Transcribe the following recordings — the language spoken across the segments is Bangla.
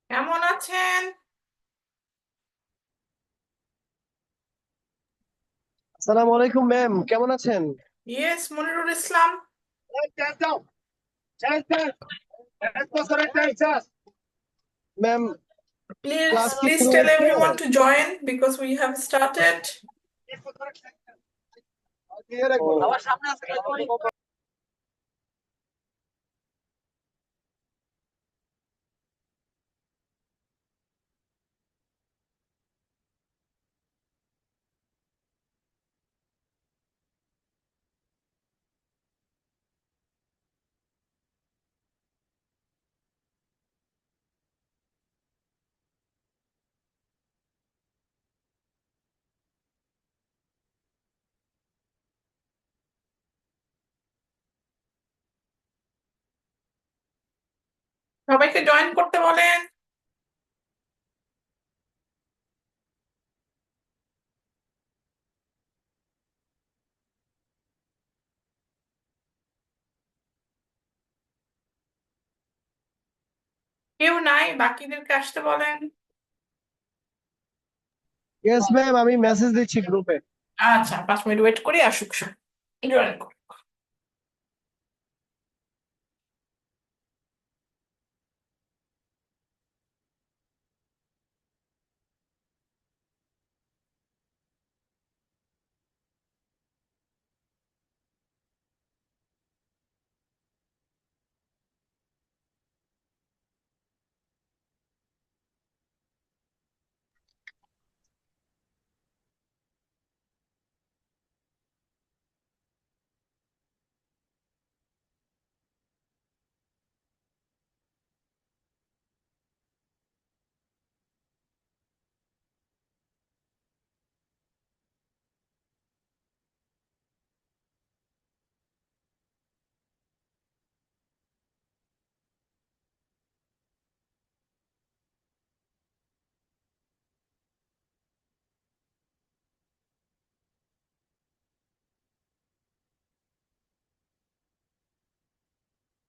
কেমন আছেন? আসসালামু আলাইকুম ম্যাম, কেমন আছেন? Yes, Monirul Islam. Ma'am, please class কি প্লিজ শুরু টেল হচ্ছে? Everyone to join because we have started. ও, সবাইকে জয়েন করতে বলেন। কেউ নাই, বাকিদেরকে আসতে বলেন। ইয়েস ম্যাম, আমি মেসেজ দিচ্ছি গ্রুপে। আচ্ছা, 5 মিনিট ওয়েট করি, আসুক সব। জয়েন করুন।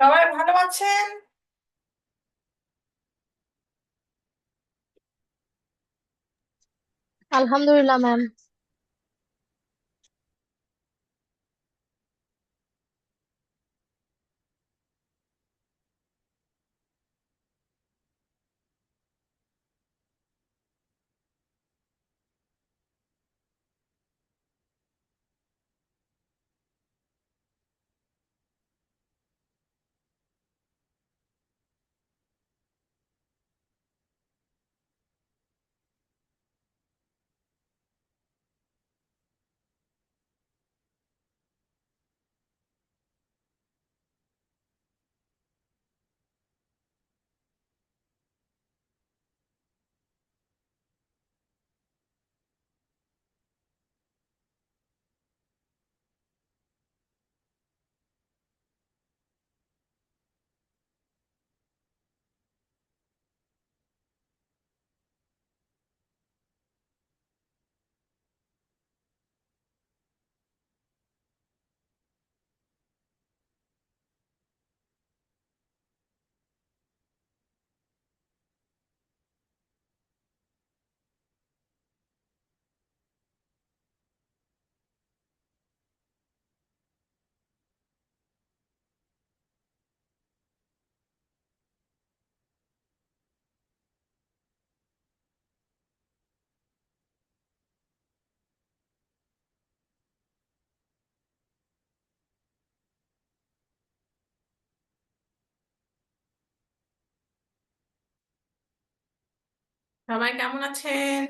সবাই ভালো আছেন? আলহামদুলিল্লাহ ম্যাম। সবাই কেমন আছেন?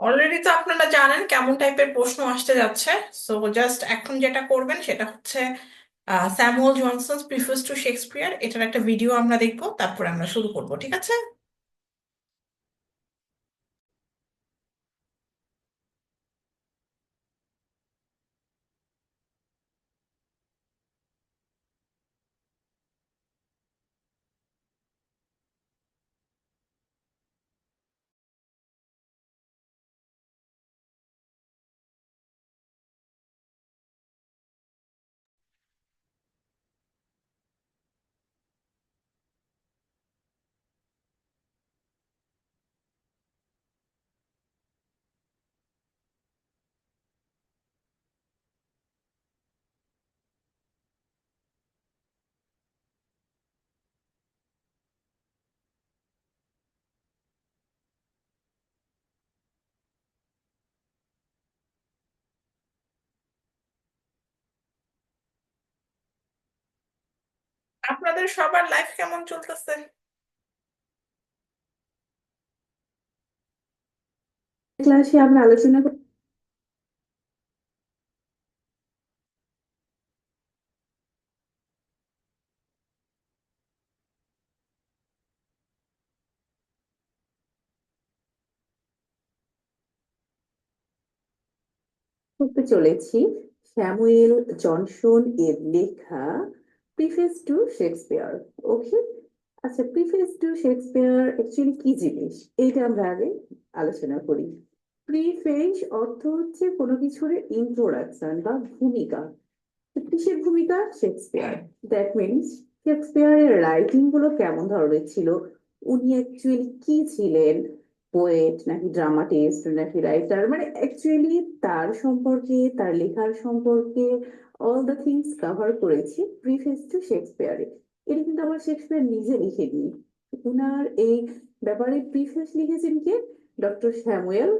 অলরেডি তো আপনারা জানেন কেমন টাইপের প্রশ্ন আসতে যাচ্ছে। সো জাস্ট এখন যেটা করবেন সেটা হচ্ছে Samuel Johnson prefers to Shakespeare, এটার একটা ভিডিও আমরা দেখবো, তারপরে আমরা শুরু করবো, ঠিক আছে? আপনাদের সবার লাইফ কেমন চলতেছে? ক্লাসে আমরা আলোচনা করতে চলেছি স্যামুয়েল জনসন এর লেখা প্রিফেস টু শেক্সপিয়ার। ওকে, আচ্ছা, প্রিফেস টু শেক্সপিয়ার অ্যাকচুয়ালি কি জিনিস এইটা আমরা আগে আলোচনা করি। প্রিফেস অর্থ হচ্ছে কোনো কিছুর ইন্ট্রোডাকশন বা ভূমিকা। তো কিসের ভূমিকা? শেক্সপিয়ার। দ্যাট মিনস শেক্সপিয়ারের রাইটিং গুলো কেমন ধরনের ছিল, উনি অ্যাকচুয়ালি কি ছিলেন, পোয়েট নাকি ড্রামাটিস্ট নাকি রাইটার, মানে অ্যাকচুয়ালি তার সম্পর্কে, তার লেখার সম্পর্কে অল দ্য থিংস কভার করেছি প্রিফেস টু শেক্সপিয়ারে। এটা কিন্তু আবার শেক্সপিয়ার নিজে লিখেনি, উনার এই ব্যাপারে প্রিফেস লিখেছেন কে? Doctor Samuel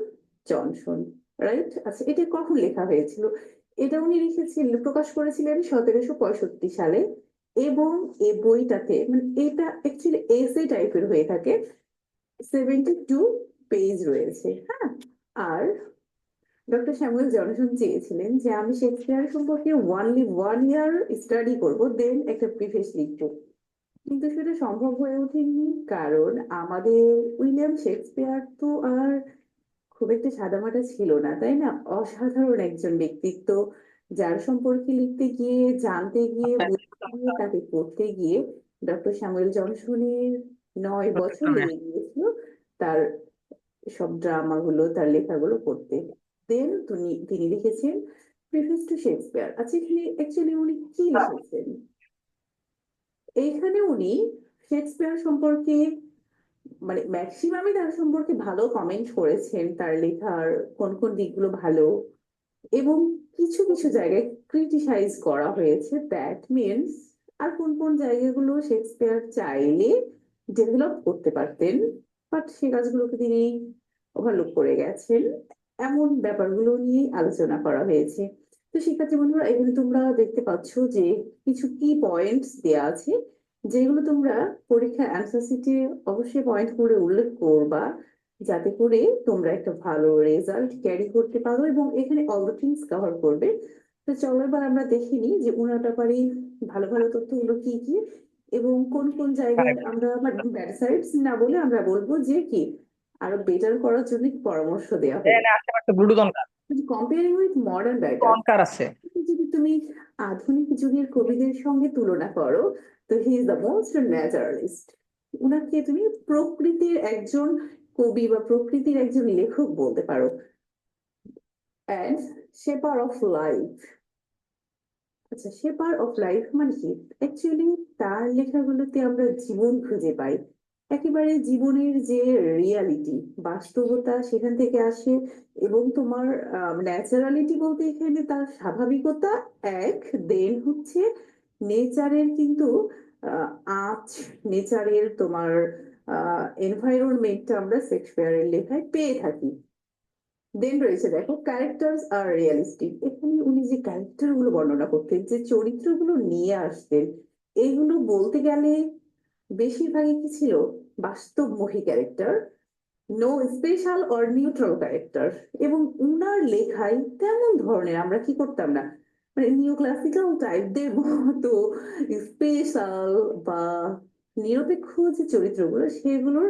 Johnson. রাইট, আচ্ছা, এটা কখন লেখা হয়েছিল? এটা উনি লিখেছিলেন, প্রকাশ করেছিলেন 1765 সালে। এবং এই বইটাতে মানে এটা অ্যাকচুয়ালি এসে টাইপের হয়ে থাকে, 72 পেজ রয়েছে। হ্যাঁ, আর ডক্টর স্যামুয়েল জনসন চেয়েছিলেন যে আমি শেক্সপিয়ার সম্পর্কে ওনলি 1 ইয়ার স্টাডি করবো, দেন একটা প্রিফেস লিখবো। কিন্তু সেটা সম্ভব হয়ে ওঠেনি, কারণ আমাদের উইলিয়াম শেক্সপিয়ার তো আর খুব একটা সাদামাটা ছিল না, তাই না? অসাধারণ একজন ব্যক্তিত্ব, যার সম্পর্কে লিখতে গিয়ে, জানতে গিয়ে, বুঝতে গিয়ে, তাকে পড়তে গিয়ে ডক্টর স্যামুয়েল জনসনের 9 বছর লেগে গিয়েছিল তার সব ড্রামাগুলো, তার লেখাগুলো পড়তে। দেন তিনি লিখেছেন প্রিফেস টু শেক্সপিয়ার। আচ্ছা, এখানে অ্যাকচুয়ালি উনি কি লিখেছেন? এইখানে উনি শেক্সপিয়ার সম্পর্কে মানে ম্যাক্সিমামই তার সম্পর্কে ভালো কমেন্ট করেছেন, তার লেখার কোন কোন দিকগুলো ভালো, এবং কিছু কিছু জায়গায় ক্রিটিসাইজ করা হয়েছে। দ্যাট মিনস আর কোন কোন জায়গাগুলো শেক্সপিয়ার চাইলে ডেভেলপ করতে পারতেন, বাট সে কাজগুলোকে তিনি ওভারলুক করে গেছেন, এমন ব্যাপারগুলো নিয়ে আলোচনা করা হয়েছে। তো শিক্ষার্থী বন্ধুরা, এখানে তোমরা দেখতে পাচ্ছ যে কিছু কি পয়েন্টস দেওয়া আছে, যেগুলো তোমরা পরীক্ষার অ্যান্সার শিটে অবশ্যই পয়েন্ট করে উল্লেখ করবা, যাতে করে তোমরা একটা ভালো রেজাল্ট ক্যারি করতে পারো, এবং এখানে অল দ্য থিংস কভার করবে। তো চলো এবার আমরা দেখে নিই যে ওনার ব্যাপারে ভালো ভালো তথ্যগুলো কি কি, এবং কোন কোন জায়গায় আমরা ব্যাড সাইডস না বলে আমরা বলবো যে কি আরো বেটার করার জন্য কি পরামর্শ দেওয়া হবে। একটা bluetooth on comparing with modern writer, on কার আছে। যদি তুমি আধুনিক যুগের কবিদের সঙ্গে তুলনা করো, তো he is the most naturalist. উনাকে তুমি প্রকৃতির একজন কবি বা প্রকৃতির একজন লেখক বলতে পারো। And shaper of life. আচ্ছা, শেপার অফ লাইফ মানে কি? অ্যাকচুয়ালি তার লেখাগুলোতে আমরা জীবন খুঁজে পাই, একেবারে জীবনের যে রিয়ালিটি, বাস্তবতা সেখান থেকে আসে। এবং তোমার ন্যাচারালিটি বলতে এখানে তার স্বাভাবিকতা এক, দেন হচ্ছে নেচারের কিন্তু আহ, আঁচ, নেচারের তোমার এনভায়রনমেন্টটা আমরা শেক্সপিয়ারের লেখায় পেয়ে থাকি। দেন রয়েছে দেখো ক্যারেক্টার্স আর রিয়ালিস্টিক। এখানে উনি যে ক্যারেক্টার গুলো বর্ণনা করতেন, যে চরিত্রগুলো নিয়ে আসতেন, এগুলো বলতে গেলে বেশিরভাগই কি ছিল? বাস্তবমুখী character, no special or neutral character. এবং উনার লেখায় তেমন ধরনের আমরা কি করতাম না, মানে নিউ ক্লাসিক্যাল টাইপদের মতো স্পেশাল বা নিরপেক্ষ যে চরিত্রগুলো সেগুলোর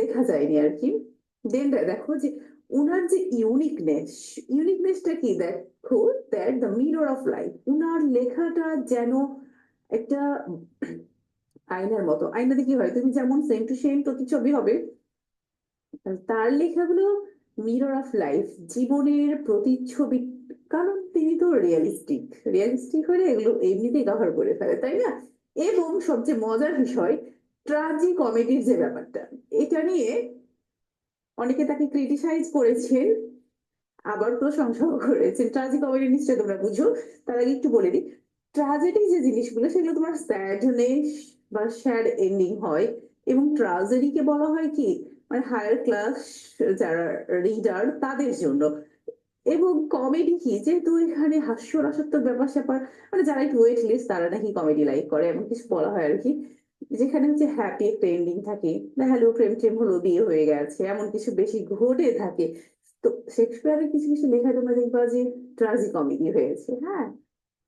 দেখা যায়নি আর কি। দেন দেখো যে উনার যে ইউনিকনেসটা কি দেখো, that the mirror of life. উনার লেখাটা যেন একটা আয়নার মতো। আয়নাতে কি হয়, তুমি যেমন সেম টু সেম প্রতিচ্ছবি হবে, তার লেখাগুলো মিরর অফ লাইফ, জীবনের প্রতিচ্ছবি। কারণ তিনি তো রিয়েলিস্টিক, রিয়েলিস্টিক হলে এগুলো এমনিতেই কভার করে ফেলে, তাই না? এবং সবচেয়ে মজার বিষয়, ট্রাজি কমেডির যে ব্যাপারটা, এটা নিয়ে অনেকে তাকে ক্রিটিসাইজ করেছেন, আবার প্রশংসাও করেছেন। ট্রাজি কমেডি নিশ্চয়ই তোমরা বুঝো। তার আগে একটু বলে দিই, ট্রাজেডি যে জিনিসগুলো সেগুলো তোমার স্যাডনেস বা স্যাড এন্ডিং হয়, এবং ট্রাজেডিকে বলা হয় কি মানে হায়ার ক্লাস যারা রিডার তাদের জন্য। এবং কমেডি কি, যেহেতু এখানে হাস্যরসাত্মক ব্যাপার স্যাপার, মানে যারা একটু ওয়েট লিস্ট তারা নাকি কমেডি লাইক করে এমন কিছু বলা হয় আর কি, যেখানে হচ্ছে হ্যাপি একটা এন্ডিং থাকে, না হ্যালো প্রেম টেম হলো বিয়ে হয়ে গেছে এমন কিছু বেশি ঘটে থাকে। তো শেক্সপিয়ারের কিছু কিছু লেখা তোমরা দেখবা যে ট্রাজি কমেডি হয়েছে, হ্যাঁ।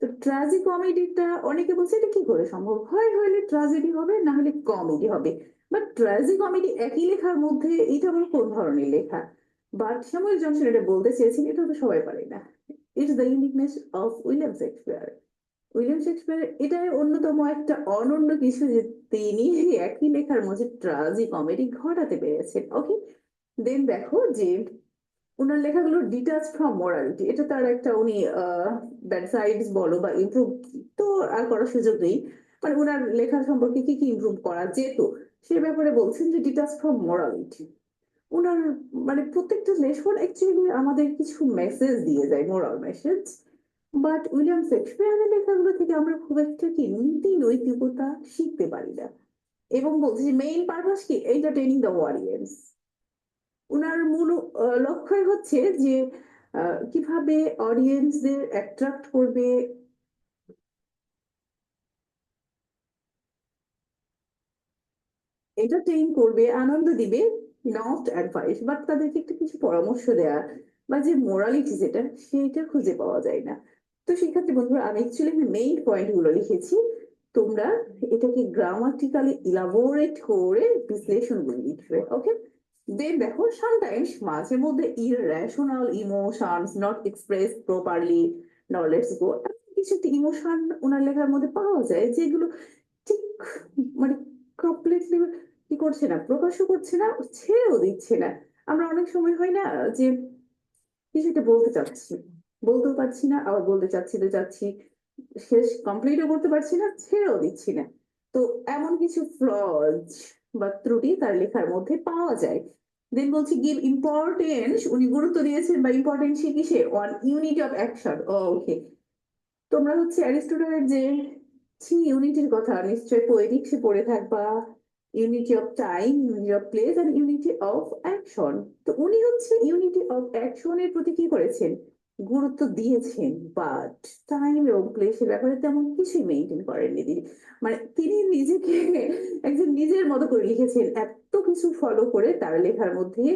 তো ট্রাজি কমেডিটা অনেকে বলছে এটা কি করে সম্ভব হয়, হলে ট্রাজেডি হবে না হলে কমেডি হবে, বাট ট্রাজি কমেডি একই লেখার মধ্যে, এটা আমার কোন ধরনের লেখা? বাট স্যামুয়েল জনসন এটা বলতে চেয়েছেন, এটা তো সবাই পারে না। It's the uniqueness of William Shakespeare. William Shakespeare এটাই অন্যতম একটা অনন্য কিছু যে তিনি একই লেখার মধ্যে ট্রাজি কমেডি ঘটাতে পেরেছেন। ওকে, দেন দেখো যে ওনার লেখাগুলো ডিটাচ ফ্রম মোরালিটি, এটা তার একটা, উনি ব্যাড সাইডস বলো বা ইমপ্রুভ তো আর করার সুযোগ নেই, মানে ওনার লেখা সম্পর্কে কি কি ইমপ্রুভ করা যেত সে ব্যাপারে বলছেন যে ডিটাচ ফ্রম মোরালিটি। ওনার মানে প্রত্যেকটা লেখন অ্যাকচুয়ালি আমাদের কিছু মেসেজ দিয়ে যায়, মোরাল মেসেজ। বাট উইলিয়াম শেক্সপিয়ারের লেখাগুলো থেকে আমরা খুব একটা কি নীতি নৈতিকতা শিখতে পারি না। এবং বলছে যে মেইন পারপাস কি, এন্টারটেইনিং দ্য অডিয়েন্স। ওনার মূল লক্ষ্যই হচ্ছে যে কিভাবে অডিয়েন্সদের অ্যাট্রাক্ট করবে, এন্টারটেইন করবে, আনন্দ দিবে, নট অ্যাডভাইস, বাট তাদেরকে একটা কিছু পরামর্শ দেওয়া বা যে মোরালিটি যেটা সেটা খুঁজে পাওয়া যায় না। তো সেক্ষেত্রে বন্ধুরা আমি অ্যাকচুয়ালি মেইন পয়েন্ট গুলো লিখেছি, তোমরা এটাকে গ্রামাটিক্যালি ইলাবোরেট করে বিশ্লেষণ করে লিখবে। ওকে, দেন দেখো সামটাইমস মাঝে মধ্যে irrational emotions not express properly, নলেটস গো, কিছু ইমোশন ওনার লেখার মধ্যে পাওয়া যায় যেগুলো ঠিক মানে কমপ্লিটলি কি করছে না, প্রকাশও করছে না, ছেড়েও দিচ্ছে না। আমরা অনেক সময় হয় না যে কিছু একটা বলতে চাচ্ছি, বলতেও পারছি না, আবার বলতে চাচ্ছি তো চাচ্ছি, শেষ কমপ্লিটও করতে পারছি না, ছেড়েও দিচ্ছি না। তো এমন কিছু ফ্লজ বা ত্রুটি তার লেখার মধ্যে পাওয়া যায়। দেন বলছি গিভ ইম্পর্টেন্স, উনি গুরুত্ব দিয়েছেন বা ইম্পর্টেন্স কিসে, অন ইউনিটি অফ অ্যাকশন। ওকে, তোমরা হচ্ছে অ্যারিস্টটলের যে ইউনিটির কথা নিশ্চয় পোয়েটিক্সে পড়ে থাকবা, unity of time, unity of place and unity of action. তো উনি হচ্ছে ইউনিটি অফ অ্যাকশনের প্রতি কি করেছেন, গুরুত্ব দিয়েছেন, বাট টাইম এবং প্লেসের ব্যাপারে তেমন কিছুই মেনটেন করেননি তিনি। মানে তিনি নিজেকে একজন নিজের মতো করে লিখেছেন, এত কিছু ফলো করে তার লেখার মধ্যে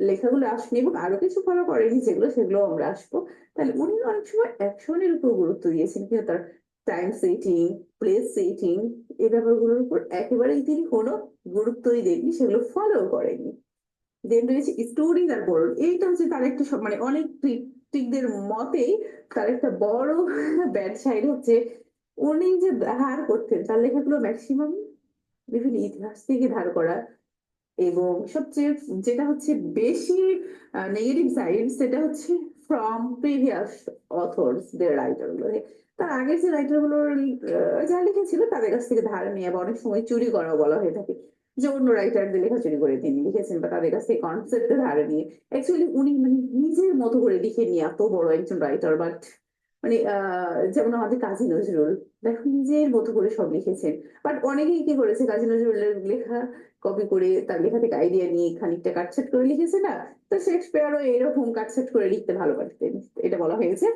লেখাগুলো আসেনি, এবং আরো কিছু ফলো করেনি যেগুলো, সেগুলো আমরা আসবো। তাহলে উনি অনেক সময় অ্যাকশনের উপর গুরুত্ব দিয়েছেন, কিন্তু তার টাইম সেটিং, প্লেস সেটিং, এই ব্যাপারগুলোর উপর একেবারেই তিনি কোনো গুরুত্বই দেননি, সেগুলো ফলো করেননি। দেন রয়েছে স্টোরিজ আর বড়, এইটা হচ্ছে তার একটা মানে অনেক ক্রিটিকদের মতেই তার একটা বড় ব্যাড সাইড হচ্ছে, উনি যে ধার করতেন তার লেখাগুলো ম্যাক্সিমাম বিভিন্ন ইতিহাস থেকে ধার করা, এবং সবচেয়ে যেটা হচ্ছে বেশি নেগেটিভ সাইড সেটা হচ্ছে ফ্রম প্রিভিয়াস অথর্স দের রাইটার গুলো, তার আগের যে রাইটার গুলোর যা লিখেছিল তাদের কাছ থেকে ধার নিয়ে বা অনেক সময় চুরি করাও বলা হয়ে থাকে, যে অন্য রাইটারদের লেখা চুরি করে তিনি লিখেছেন বা তাদের কাছ থেকে কনসেপ্ট ধারে নিয়ে। অ্যাকচুয়ালি উনি মানে নিজের মতো করে লিখে নিয়ে এত বড় একজন রাইটার, বাট মানে যেমন আমাদের কাজী নজরুল, দেখো নিজের মতো করে সব লিখেছেন। বাট অনেকেই কি করেছে, কাজী নজরুলের লেখা কপি করে তার লেখা থেকে আইডিয়া নিয়ে খানিকটা কাটছাট করে লিখেছে না। তো শেক্সপিয়ারও এরকম কাটছাট করে লিখতে ভালোবাসতেন, এটা বলা হয়েছে।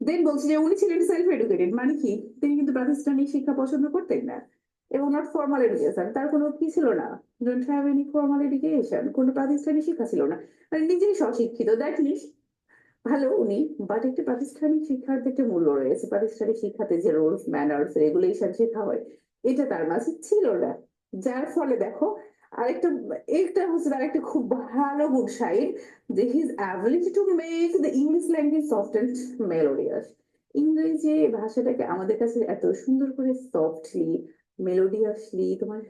দেন বলছে যে উনি ছিলেন সেলফ এডুকেটেড, মানে কি তিনি কিন্তু প্রাতিষ্ঠানিক শিক্ষা পছন্দ করতেন না, এবং নট ফর্মাল এডুকেশন, তার কোনো কি ছিল না, don't have any formal education, কোনো প্রাতিষ্ঠানিক শিক্ষা ছিল না, মানে নিজেই স্বশিক্ষিত, দ্যাট মিনস ভালো উনি। বাট একটা প্রাতিষ্ঠানিক শিক্ষার একটা মূল্য রয়েছে, প্রাতিষ্ঠানিক শিক্ষাতে যে রুলস ম্যানার্স রেগুলেশন শেখা হয়, এটা তার মাঝে ছিল না। যার ফলে দেখো আরেকটা, এটা হচ্ছে তার একটা খুব ভালো গুড সাইড, যে his ability to make the English language soft and melodious. ইংরেজি ভাষাটাকে আমাদের কাছে এত সুন্দর করে সফটলি, মেলোডিয়াসলি, তোমার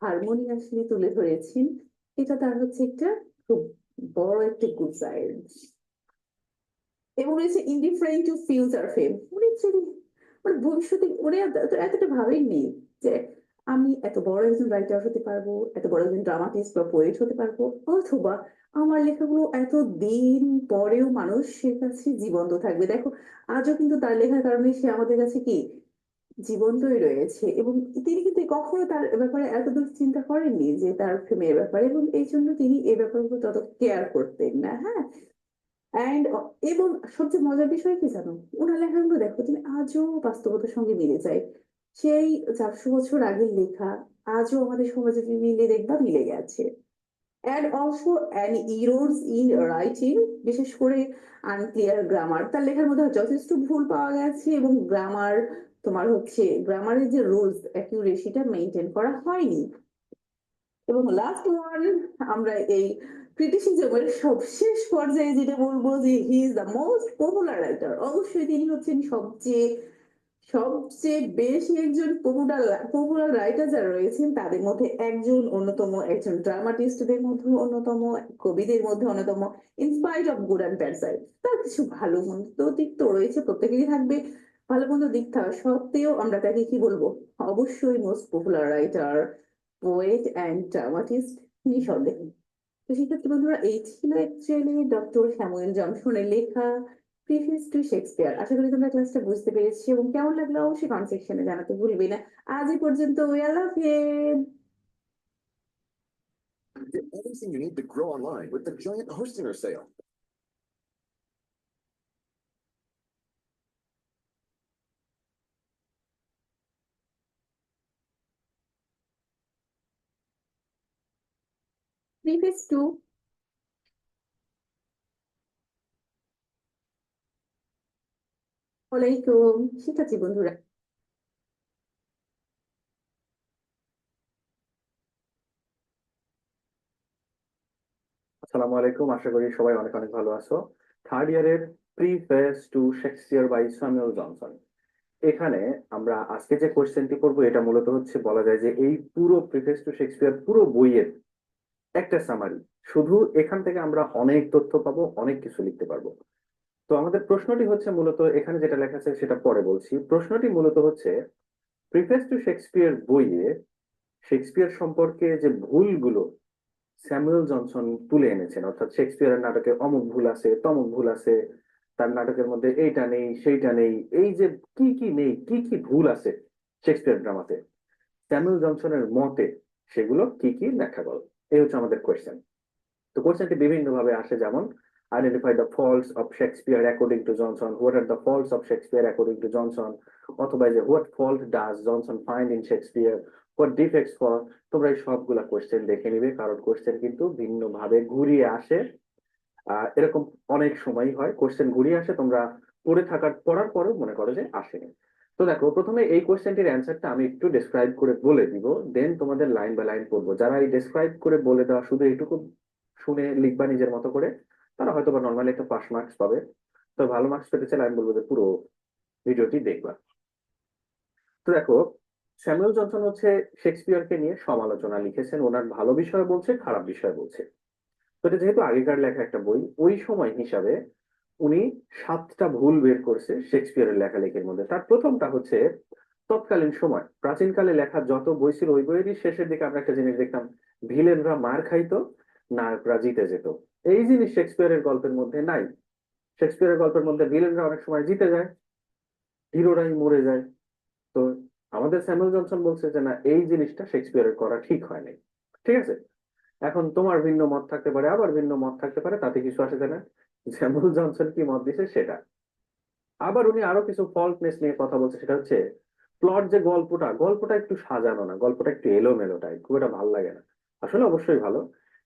হারমোনিয়াসলি তুলে ধরেছেন, এটা তার হচ্ছে একটা খুব বড় একটা গুড সাইড। এবং রয়েছে ইনডিফারেন্ট টু ফিউচার ফেম, উনি যদি মানে ভবিষ্যতে উনি এতটা ভাবেননি যে আমি এত বড় একজন রাইটার হতে পারবো, এত বড় একজন ড্রামাটিস্ট বা পোয়েট হতে পারবো, অথবা আমার লেখাগুলো এত দিন পরেও মানুষের কাছে জীবন্ত থাকবে। দেখো আজও কিন্তু তার লেখার কারণে সে আমাদের কাছে কি জীবন্তই রয়েছে, এবং তিনি কিন্তু কখনো তার ব্যাপারে এতদূর চিন্তা করেননি যে তার ফেমের ব্যাপারে, এবং এই জন্য তিনি এই ব্যাপারগুলো তত কেয়ার করতেন না, হ্যাঁ। অ্যান্ড এবং সবচেয়ে মজার বিষয় কি জানো, ওনার লেখাগুলো দেখো তুমি আজও বাস্তবতার সঙ্গে মিলে যায়। সেই 400 বছর আগের লেখা আজও আমাদের সমাজে তুমি মিলে দেখবা মিলে গেছে। And also an ইরোডস in writing, বিশেষ করে আনক্লিয়ার গ্রামার, তার লেখার মধ্যে যথেষ্ট ভুল পাওয়া গেছে এবং গ্রামার তোমার হচ্ছে গ্রামারের যে রুলস অ্যাকিউরেসিটা মেনটেন করা হয়নি। এবং লাস্ট ওয়ান, আমরা এই ক্রিটিসিজমের সবশেষ পর্যায়ে যেটা বলবো যে he is the most popular writer, অবশ্যই তিনি হচ্ছেন সবচেয়ে সবচেয়ে বেশি একজন পপুলার পপুলার রাইটার যারা রয়েছেন তাদের মধ্যে একজন অন্যতম, একজন ড্রামাটিস্টদের মধ্যে অন্যতম, কবিদের মধ্যে অন্যতম। In spite of good and bad side, তার কিছু ভালো মন্দ দিক তো রয়েছে, প্রত্যেকেরই থাকবে। ভালো মন্দ দিক থাকা সত্ত্বেও আমরা তাকে কি বলবো, অবশ্যই most popular writer, poet and dramatist, নিঃসন্দেহে। তো সেক্ষেত্রে বন্ধুরা এই ছিল অ্যাকচুয়ালি ডক্টর স্যামুয়েল জনসনের লেখা প্রিফেস টু শেক্সপিয়ার। আশা করি তোমরা ক্লাসটা বুঝতে পেরেছি এবং কেমন লাগলো অবশ্যই কমেন্ট সেকশনে জানাতে ভুলবে না। আজ এই পর্যন্ত, আল্লাহ হাফেজ। Get everything you need to grow online with the giant Hostinger sale. Preface to. ওয়ালাইকুম, শিক্ষার্থী বন্ধুরা। আসসালামু আলাইকুম, আশা করি সবাই অনেক অনেক ভালো আছো। থার্ড ইয়ারের preface to Shakespeare by Samuel Johnson. এখানে আমরা আজকে যে কোশ্চেনটি করবো এটা মূলত হচ্ছে বলা যায় যে এই পুরো প্রিফেস টু শেক্সপিয়ার পুরো বইয়ের একটা সামারি। শুধু এখান থেকে আমরা অনেক তথ্য পাবো, অনেক কিছু লিখতে পারবো। তো আমাদের প্রশ্নটি হচ্ছে মূলত, এখানে যেটা লেখা আছে সেটা পরে বলছি। প্রশ্নটি মূলত হচ্ছে প্রিফেস টু শেক্সপিয়ার বইয়ে শেক্সপিয়ার সম্পর্কে যে ভুলগুলো স্যামুয়েল জনসন তুলে এনেছেন, অর্থাৎ শেক্সপিয়ারের নাটকে অমুক ভুল আছে, তমুক ভুল আছে, তার নাটকের মধ্যে এইটা নেই সেইটা নেই, এই যে কি কি নেই, কি কি ভুল আছে শেক্সপিয়ার ড্রামাতে, স্যামুয়েল জনসনের মতে সেগুলো কি কি ব্যাখ্যা করো। এই হচ্ছে আমাদের কোয়েশ্চেন। তো কোয়েশ্চেনটি বিভিন্ন ভাবে আসে, যেমন identify the faults of Shakespeare according to Johnson, what are the faults of Shakespeare according to Johnson, অথবা যে what fault does Johnson find in Shakespeare, what defects for. তোমরা এই সবগুলা কোয়েশ্চেন দেখে নিবে, কারণ কোয়েশ্চেন কিন্তু ভিন্ন ভাবে ঘুরিয়ে আসে। এরকম অনেক সময় হয় কোয়েশ্চেন ঘুরিয়ে আসে, তোমরা পড়ার পরেও মনে করো যে আসেনি। তো দেখো, প্রথমে এই কোয়েশ্চেনটির অ্যান্সারটা আমি একটু ডেসক্রাইব করে বলে দিব, দেন তোমাদের লাইন বাই লাইন পড়বো। যারা এই ডেসক্রাইব করে বলে দেওয়া শুধু এইটুকু শুনে লিখবা নিজের মতো করে, তারা হয়তো বা নর্মালি একটা পাস মার্কস পাবে। তো ভালো মার্কস পেতে চাইলে আমি বলবো যে পুরো ভিডিওটি দেখবা। তো দেখো, স্যামুয়েল জনসন হচ্ছে শেক্সপিয়ারকে নিয়ে সমালোচনা লিখেছেন, ওনার ভালো বিষয় বলছে, খারাপ বিষয় বলছে। তো এটা যেহেতু আগেকার লেখা একটা বই, ওই সময় হিসাবে উনি 7টা ভুল বের করছে শেক্সপিয়ারের লেখালেখির মধ্যে। তার প্রথমটা হচ্ছে, তৎকালীন সময় প্রাচীনকালে লেখা যত বই ছিল ওই বইয়েরই শেষের দিকে আমরা একটা জিনিস দেখতাম, ভিলেনরা মার খাইতো, নায়করা জিতে যেত। এই জিনিস শেক্সপিয়ারের গল্পের মধ্যে নাই। শেক্সপিয়ারের গল্পের মধ্যে ভিলেনরা অনেক সময় জিতে যায়, হিরোরাই মরে যায়। তো আমাদের স্যামুয়েল জনসন বলছে যে না, এই জিনিসটা শেক্সপিয়ারের করা ঠিক হয় নাই। ঠিক আছে, এখন তোমার ভিন্ন মত থাকতে পারে, আবার ভিন্ন মত থাকতে পারে, তাতে কিছু আসে যায় না। স্যামুয়েল জনসন কি মত দিছে সেটা। আবার উনি আরো কিছু ফল্টনেস নিয়ে কথা বলছে, সেটা হচ্ছে প্লট, যে গল্পটা একটু সাজানো না, গল্পটা একটু এলোমেলো টাইপ, খুব একটা ভালো লাগে না। আসলে অবশ্যই ভালো,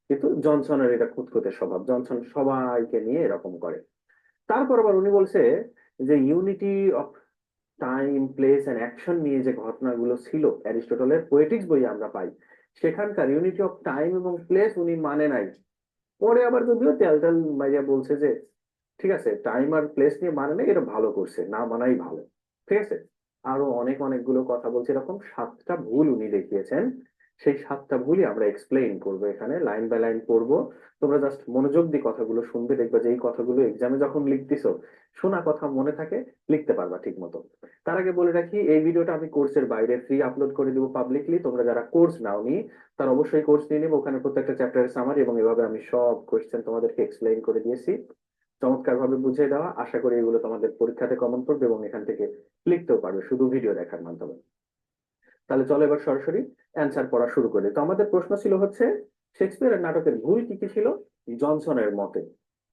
কিন্তু জনসনের এটা খুঁতখুঁতে স্বভাব, জনসন সবাইকে নিয়ে এরকম করে। তারপর আবার উনি বলছে যে unity of time, place and action নিয়ে যে ঘটনাগুলো ছিল অ্যারিস্টটলের পোয়েটিক্স বই আমরা পাই, সেখানকার ইউনিটি অফ টাইম এবং প্লেস উনি মানে নাই। পরে আবার যদিও তেল তেল মাইয়া বলছে যে ঠিক আছে, টাইম আর প্লেস নিয়ে মানে নেই, এটা ভালো করছে, না মানাই ভালো। ঠিক আছে, আরো অনেকগুলো কথা বলছে, এরকম 7টা ভুল উনি দেখিয়েছেন। সেই 7টা ভুলই আমরা এক্সপ্লেইন করবো, এখানে লাইন বাই লাইন পড়বো। তোমরা জাস্ট মনোযোগ দিয়ে কথাগুলো শুনবে, দেখবা যে এই কথাগুলো এক্সামে যখন লিখতেছো, শোনা কথা মনে থাকে, লিখতে পারবা ঠিক মতো। তার আগে বলে রাখি, এই ভিডিওটা আমি কোর্সের বাইরে ফ্রি আপলোড করে দিব পাবলিকলি। তোমরা যারা কোর্স নাওনি তারা অবশ্যই কোর্স নিয়ে নেবে, ওখানে প্রত্যেকটা চ্যাপ্টারের সামারি এবং এভাবে আমি সব কোয়েশ্চেন তোমাদেরকে এক্সপ্লেইন করে দিয়েছি, চমৎকার ভাবে বুঝিয়ে দেওয়া। আশা করি এগুলো তোমাদের পরীক্ষাতে কমন পড়বে এবং এখান থেকে লিখতেও পারবে শুধু ভিডিও দেখার মাধ্যমে। তাহলে চলো এবার সরাসরি অ্যান্সার পড়া শুরু করি। তো আমাদের প্রশ্ন ছিল হচ্ছে শেক্সপিয়ারের নাটকের ভুল কি কি ছিল জনসনের মতে।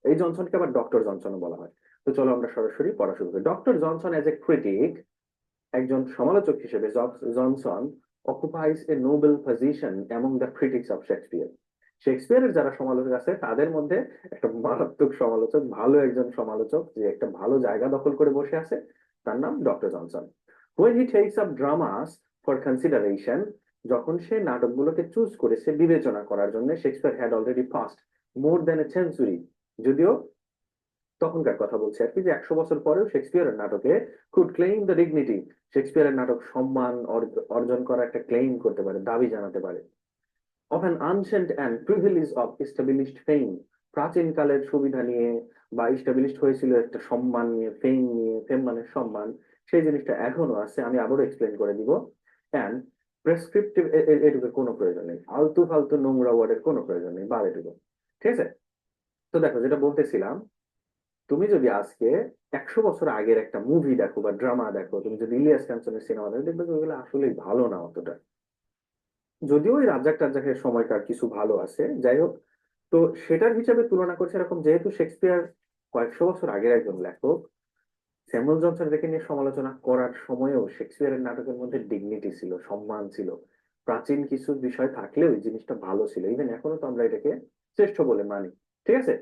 এই জনসনকে আবার ডক্টর জনসনও বলা হয়। তো চলো আমরা সরাসরি পড়া শুরু করি। Doctor Johnson as a critic, একজন সমালোচক হিসেবে Johnson occupies a noble position among the critics of Shakespeare. শেক্সপিয়ারের যারা সমালোচক আছে তাদের মধ্যে একটা মারাত্মক সমালোচক, ভালো একজন সমালোচক যে একটা ভালো জায়গা দখল করে বসে আছে, তার নাম doctor Johnson. When he takes up dramas for consideration, যখন সে নাটকগুলোকে চুজ করেছে বিবেচনা করার জন্য, Shakespeare had already passed more than a century, যদিও তখনকার কথা বলছে আর কি, যে 100 বছর পরেও শেক্সপিয়ারের নাটকে কুড ক্লেইম দ্য ডিগনিটি, শেক্সপিয়ারের নাটক সম্মান অর্জন করা একটা ক্লেইম করতে পারে, দাবি জানাতে পারে, of an ancient and privilege of established fame, প্রাচীন কালের সুবিধা নিয়ে বা এস্টাবলিশড হয়েছিল একটা সম্মান নিয়ে, ফেম নিয়ে, ফেম মানে সম্মান, সেই জিনিসটা এখনো আছে, আমি আবারও এক্সপ্লেন করে দিব। অ্যান্ড প্রেসক্রিপটিভ, এটুকুর কোনো প্রয়োজন নেই, আলতু ফালতু নোংরা ওয়ার্ডের কোনো প্রয়োজন নেই, বা এটুকু ঠিক আছে। তো দেখো যেটা বলতেছিলাম, তুমি যদি আজকে 100 বছর আগের একটা মুভি দেখো বা ড্রামা দেখো, তুমি যদি ইলিয়াস কাঞ্চনের সিনেমা দেখো, দেখবে যে ওইগুলো আসলে ভালো না অতটা, যদিও ওই রাজ্জাক টাজ্জাকের সময়কার কিছু ভালো আছে, যাই হোক। তো সেটার হিসাবে তুলনা করছে এরকম, যেহেতু শেক্সপিয়ার কয়েকশো বছর আগের একজন লেখক, স্যামুয়েল জনসন এটাকে নিয়ে সমালোচনা করার সময়ও শেক্সপিয়ারের নাটকের মধ্যে ডিগনিটি ছিল, সম্মান ছিল, প্রাচীন কিছু বিষয় থাকলেও ওই জিনিসটা ভালো ছিল, ইভেন এখনো তো আমরা এটাকে শ্রেষ্ঠ বলে মানি, ঠিক আছে।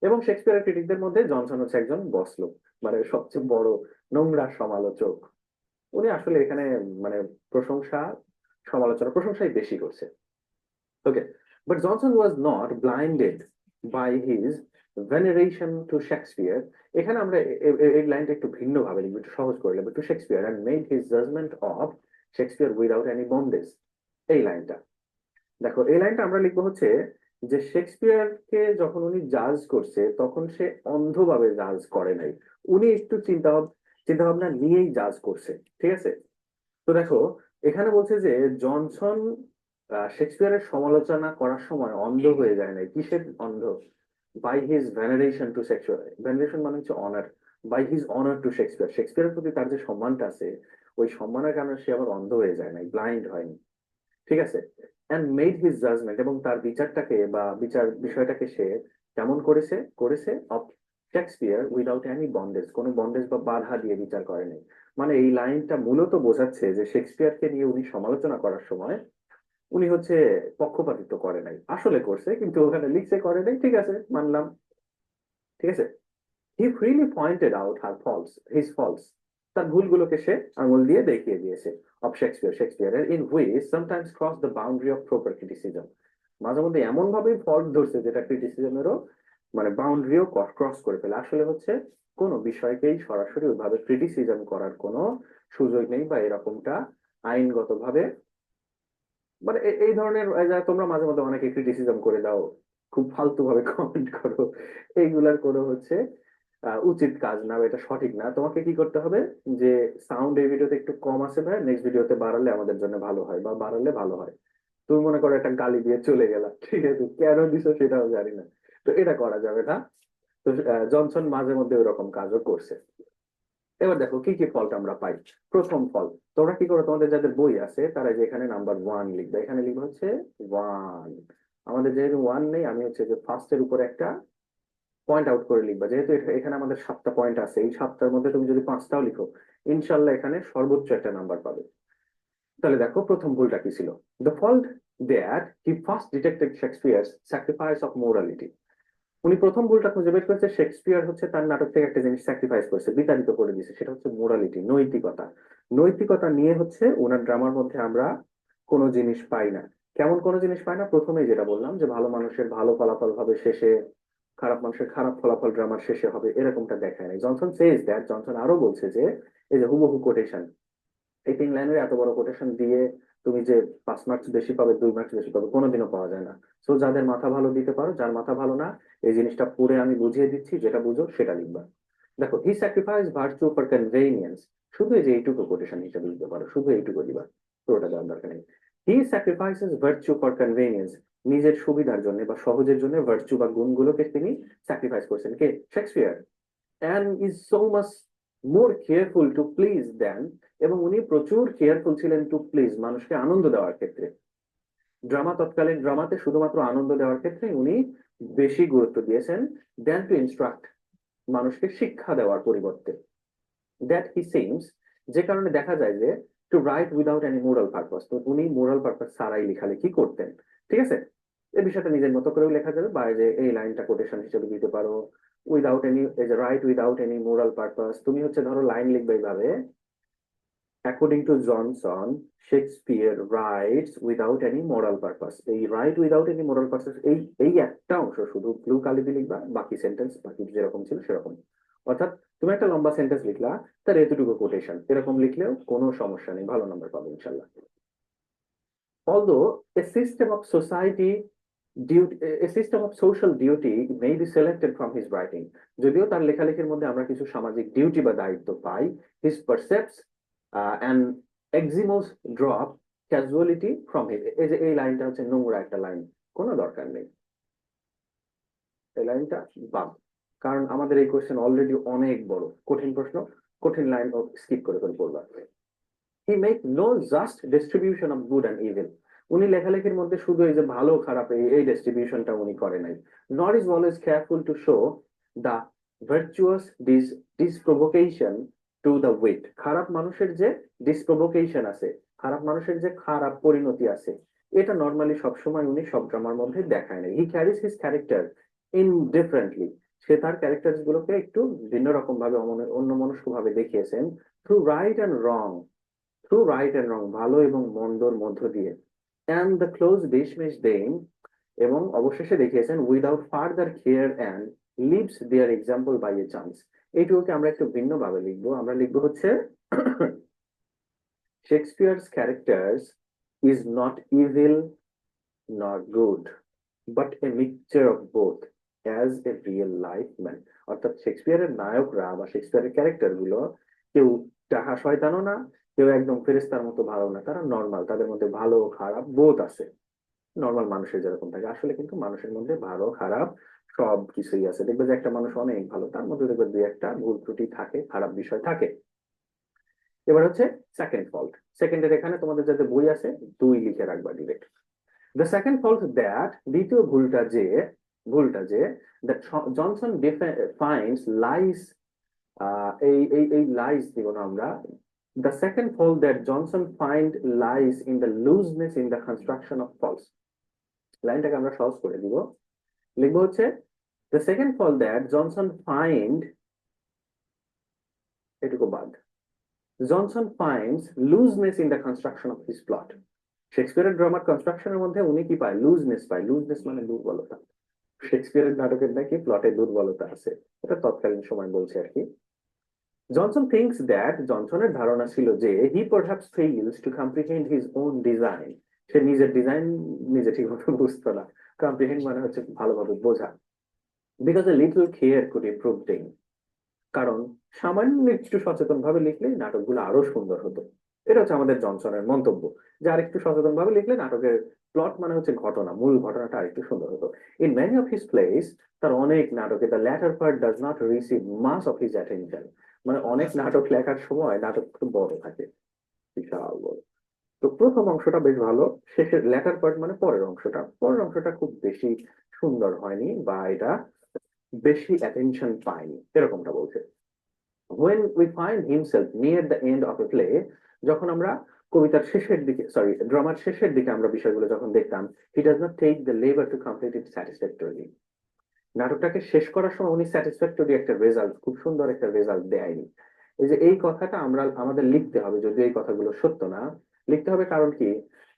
এবং শেক্সপিয়ারের ক্রিটিকদের মধ্যে জনসন হচ্ছে একজন বস লোক, মানে সবচেয়ে বড় নোংরা সমালোচক। উনি আসলে এখানে মানে প্রশংসা, সমালোচনা, প্রশংসাই বেশি করছে। Okay, but Johnson was not blinded by his veneration to Shakespeare। এখানে আমরা এই লাইনটা একটু ভিন্ন ভাবে লিখবো, একটু সহজ করে লিখবো, to Shakespeare and made his judgment of Shakespeare without any bondage। এই লাইনটা দেখো, এই লাইনটা আমরা লিখবো হচ্ছে যে শেক্সপিয়ারকে যখন উনি জাজ করছে তখন সে অন্ধভাবে জাজ করে নাই, উনি একটু চিন্তা ভাবনা নিয়েই জাজ করছে, ঠিক আছে। তো দেখো এখানে বলছে যে জনসন শেক্সপিয়ারের সমালোচনা করার সময় অন্ধ হয়ে যায় নাই। কিসের অন্ধ? By his veneration to Shakespeare, veneration মানে হচ্ছে honour, by his honour to Shakespeare, শেক্সপিয়ারের প্রতি তার যে সম্মানটা আছে, ওই সম্মানের কারণে সে আবার অন্ধ হয়ে যায় নাই, ব্লাইন্ড হয়নি, ঠিক আছে। অ্যান্ড মেড হিজ জাজমেন্ট, এবং তার বিচারটাকে বা বিচার বিষয়টাকে সে কেমন করেছে করেছে of Shakespeare without any bondage, কোনো বন্ডেজ বা বাধা দিয়ে বিচার করেনি। মানে এই লাইনটা মূলত বোঝাচ্ছে যে শেক্সপিয়ারকে নিয়ে উনি সমালোচনা করার সময় উনি হচ্ছে পক্ষপাতিত্ব করে নাই, আসলে করছে কিন্তু ওখানে লিখছে করে নাই, ঠিক আছে, মানলাম, ঠিক আছে। He freely pointed out her faults, his faults, তার ভুলগুলোকে সে আঙুল দিয়ে দেখিয়ে দিয়েছে, অফ শেক্সপিয়ারের in which sometimes cross the boundary of proper criticism, মাঝে মধ্যে এমন ভাবে ফল্ট ধরছে যেটা ক্রিটিসিজমেরও মানে বাউন্ডারিও ক্রস করে ফেলে। আসলে হচ্ছে কোনো বিষয়কেই সরাসরি ওইভাবে ক্রিটিসিজম করার কোনো সুযোগ নেই, বা এরকমটা আইনগতভাবে মানে এই ধরনের তোমরা মাঝে মধ্যে অনেকে ক্রিটিসিজম করে দাও, খুব ফালতু ভাবে কমেন্ট করো, এইগুলার কোনো হচ্ছে উচিত কাজ না, বা এটা সঠিক না। তোমাকে কি করতে হবে, যে সাউন্ড এই ভিডিওতে একটু কম আছে ভাই, নেক্সট ভিডিওতে বাড়ালে আমাদের জন্য ভালো হয়, বা বাড়ালে ভালো হয়। তুমি মনে করো একটা গালি দিয়ে চলে গেলা, ঠিক আছে, কেন দিছো সেটাও জানি না, তো এটা করা যাবে না। তো জনসন মাঝে মধ্যে ওইরকম কাজও করছে। এবার দেখো কি কি ফল্ট আমরা পাই। প্রথম ফল, তোমরা কি করো, তোমাদের যাদের বই আছে তারা যে এখানে নাম্বার 1 লিখবে, এখানে লিখবে হচ্ছে 1। আমাদের যেহেতু 1 নেই, আমি হচ্ছে যে ফার্স্টের উপরে একটা পয়েন্ট আউট করে লিখবা, যেহেতু এখানে আমাদের 7টা পয়েন্ট আছে, এই 7টার মধ্যে তুমি যদি 5টাও লিখো, ইনশাল্লাহ এখানে সর্বোচ্চ একটা নাম্বার পাবে। তাহলে দেখো প্রথম ভুলটা কি ছিল, the fault that he first detected Shakespeare's sacrifice of morality. উনি প্রথম ভুলটা খুঁজে বের করেছে, শেক্সপিয়ার হচ্ছে তার নাটক থেকে একটা জিনিস স্যাক্রিফাইস করছে, বিতাড়িত করে দিয়েছে, সেটা হচ্ছে মোরালিটি, নৈতিকতা। নৈতিকতা নিয়ে হচ্ছে ওনার ড্রামার মধ্যে আমরা কোনো জিনিস পাই না। কেমন কোনো জিনিস পাই না? প্রথমেই যেটা বললাম যে ভালো মানুষের ভালো ফলাফল হবে শেষে, খারাপ মানুষের খারাপ ফলাফল ড্রামার শেষে হবে, এরকমটা দেখায় নাই। জনসন সেজ দ্যাট, জনসন আরো বলছে যে এই যে হুবহু কোটেশন, এই 3 লাইনের এত বড় কোটেশন দিয়ে তুমি যে 5 মার্কস বেশি পাবে, 2 মার্কস বেশি পাবে, কোনোদিনও পাওয়া যায় না। সো যাদের মাথা ভালো দিতে পারো, যার মাথা ভালো না, এই জিনিসটা পড়ে আমি বুঝিয়ে দিচ্ছি, যেটা বুঝো সেটা লিখবা। দেখো, হি স্যাক্রিফাইস ভার্চু ফর কনভেনিয়েন্স, শুধু এই যে এইটুকু কোটেশন হিসেবে দিতে পারো, শুধু এইটুকু দিবা, পুরোটা দেওয়ার দরকার নেই। হি স্যাক্রিফাইসেস ভার্চু ফর কনভেনিয়েন্স, নিজের সুবিধার জন্য বা সহজের জন্য ভার্চু বা গুণগুলোকে তিনি স্যাক্রিফাইস করছেন, কে? Shakespeare. and is so much more careful to please than, এবং উনি প্রচুর কেয়ারফুল ছিলেন টু প্লিজ, মানুষকে আনন্দ দেওয়ার ক্ষেত্রে। তৎকালীন ড্রামাতে শুধুমাত্র আনন্দ দেওয়ার ক্ষেত্রে উনি বেশি গুরুত্ব দিয়েছেন দেন টু ইনস্ট্রাক্ট, মানুষকে শিক্ষা দেওয়ার পরিবর্তে। দ্যাট হি সিমস, যে কারণে দেখা যায় যে to write without any moral purpose, তো উনি মোরাল পারপাস ছাড়াই লেখালেখি করতেন। ঠিক আছে, এই বিষয়টা নিজের মতো করেও লেখা যাবে, বা এই যে এই লাইনটা কোটেশন হিসেবে দিতে পারো, উইদাউট এনি, এই যে write without any moral purpose. তুমি হচ্ছে ধরো লাইন লিখবে এইভাবে, according to Johnson Shakespeare writes without any moral purpose. এই write without any moral purpose, এই এই একটা অংশ শুধু ব্লু কালি দিয়ে লিখবা, বাকি সেন্টেন্স বাকি যেরকম ছিল সেরকম। অর্থাৎ তুমি একটা লম্বা সেন্টেন্স লিখলা, তার এতটুকু কোটেশন এরকম লিখলেও কোনো সমস্যা নেই, ভালো নাম্বার পাবে ইনশাল্লাহ। Although a system of society duty, a system of social duty may be selected from his writing, যদিও তার লেখালেখির মধ্যে আমরা কিছু সামাজিক ডিউটি বা দায়িত্ব পাই, his percepts and eximos drop casuality from him। এই যে এই লাইনটা হচ্ছে নোংরা একটা লাইন, কোনো দরকার নেই, এই লাইনটা বাদ, কারণ আমাদের এই কোশ্চেন অলরেডি অনেক বড়, কঠিন প্রশ্ন, কঠিন লাইন স্কিপ করে করে পড়বা। He make no just distribution of good and evil, উনি লেখালেখির মধ্যে শুধু এই যে ভালো খারাপ এই ডিস্ট্রিবিউশনটা উনি করে নাই। Not is always careful to show the virtuous disapprobation to the wit, খারাপ মানুষের যে ডিসপ্রোভোকেশন আছে, খারাপ মানুষের যে খারাপ পরিণতি আছে, এটা নর্মালি সবসময় উনি সব ড্রামার মধ্যে দেখায় নাই। He carries his character in differently, সে তার ক্যারেক্টার গুলোকে একটু ভিন্ন রকম ভাবে অন্যমনস্ক ভাবে দেখিয়েছেন, through right and wrong, through right and wrong, ভালো এবং মন্দর মধ্য দিয়ে, and the close dismiss them, এবং অবশেষে দেখিয়েছেন without further care and leaves their example by a chance. এইটুকুকে আমরা একটু ভিন্ন ভাবে লিখবো, আমরা লিখবো হচ্ছে Shakespeare's characters is not evil not good but a mixture of both as a real life man. অর্থাৎ শেক্সপিয়ারের নায়করা বা শেক্সপিয়ারের ক্যারেক্টার গুলো কেউ টাহা শয়তানও না, কেউ একদম ফেরেস্তার মতো ভালো না, তারা নর্মাল, তাদের মধ্যে ভালো খারাপ বোধ আছে, নর্মাল মানুষের যেরকম থাকে। আসলে কিন্তু মানুষের মধ্যে ভালো খারাপ সব কিছুই আছে, দেখবে যে একটা মানুষ অনেক ভালো, তার মধ্যে দেখবে দুই একটা ভুল ত্রুটি থাকে, খারাপ বিষয় থাকে। এবার হচ্ছে সেকেন্ড ফল্ট, সেকেন্ডের এখানে তোমাদের যাতে বই আছে 2 লিখে রাখবা direct. The second fault that, দ্বিতীয় ভুলটা যে দ্যাট জনসন ফাইন্ডস লাইস, এই লাইস দিব না আমরা। The second fault that Johnson find lies in the looseness in the construction of false, লাইনটাকে আমরা সহজ করে দিব, লিখবো হচ্ছে the second fault that Johnson find, এটুকু বাদ, Johnson finds looseness in the construction of his plot। শেক্সপিয়ারের ড্রামার কনস্ট্রাকশনের মধ্যে উনি কি পায়? লুজনেস পায়। লুজনেস মানে দুর্বলতা, শেক্সপিয়ারের নাটকের নাকি প্লটে দুর্বলতা আছে, এটা তৎকালীন সময় বলছে আর কি। জনসন থিংস দ্যাট, জনসনের ধারণা ছিল যে he perhaps fails to comprehend his own design, সে নিজের ডিজাইন নিজে ঠিক মতো বুঝতো না। কম্প্রিহেন্ড মানে হচ্ছে ভালোভাবে বোঝা। Because a little care could improve things, কারণ সামান্য একটু সচেতন ভাবে লিখলে নাটকগুলো আরো সুন্দর হতো। এটা হচ্ছে আমাদের জনসনের মন্তব্য, যে আর একটু সচেতন ভাবে লিখলে নাটকের প্লট মানে হচ্ছে ঘটনা, মূল ঘটনাটা আর একটু সুন্দর হতো। In many of his plays, তার অনেক নাটকে the latter part does not receive much of his attention, মানে অনেক নাটক লেখার সময় নাটক খুব বড় থাকে, বিশাল বড়। তো প্রথম অংশটা বেশ ভালো, শেষের ল্যাটার পার্ট মানে পরের অংশটা খুব বেশি সুন্দর হয়নি, বা এটা বেশি অ্যাটেনশন পায়নি, এরকমটা বলছে। when we find himself near the end of a play, যখন আমরা কবিতার শেষের দিকে, সরি ড্রামার শেষের দিকে আমরা বিষয়গুলো যখন দেখতাম, he does not take the labor to complete it satisfactorily, নাটকটাকে শেষ করার সময় উনি স্যাটিসফ্যাক্টরি একটা রেজাল্ট, খুব সুন্দর একটা রেজাল্ট দেয়নি। এই যে এই কথাটা আমরা আমাদের লিখতে হবে, যদি এই কথাগুলো সত্য না, লিখতে হবে। কারণ কি,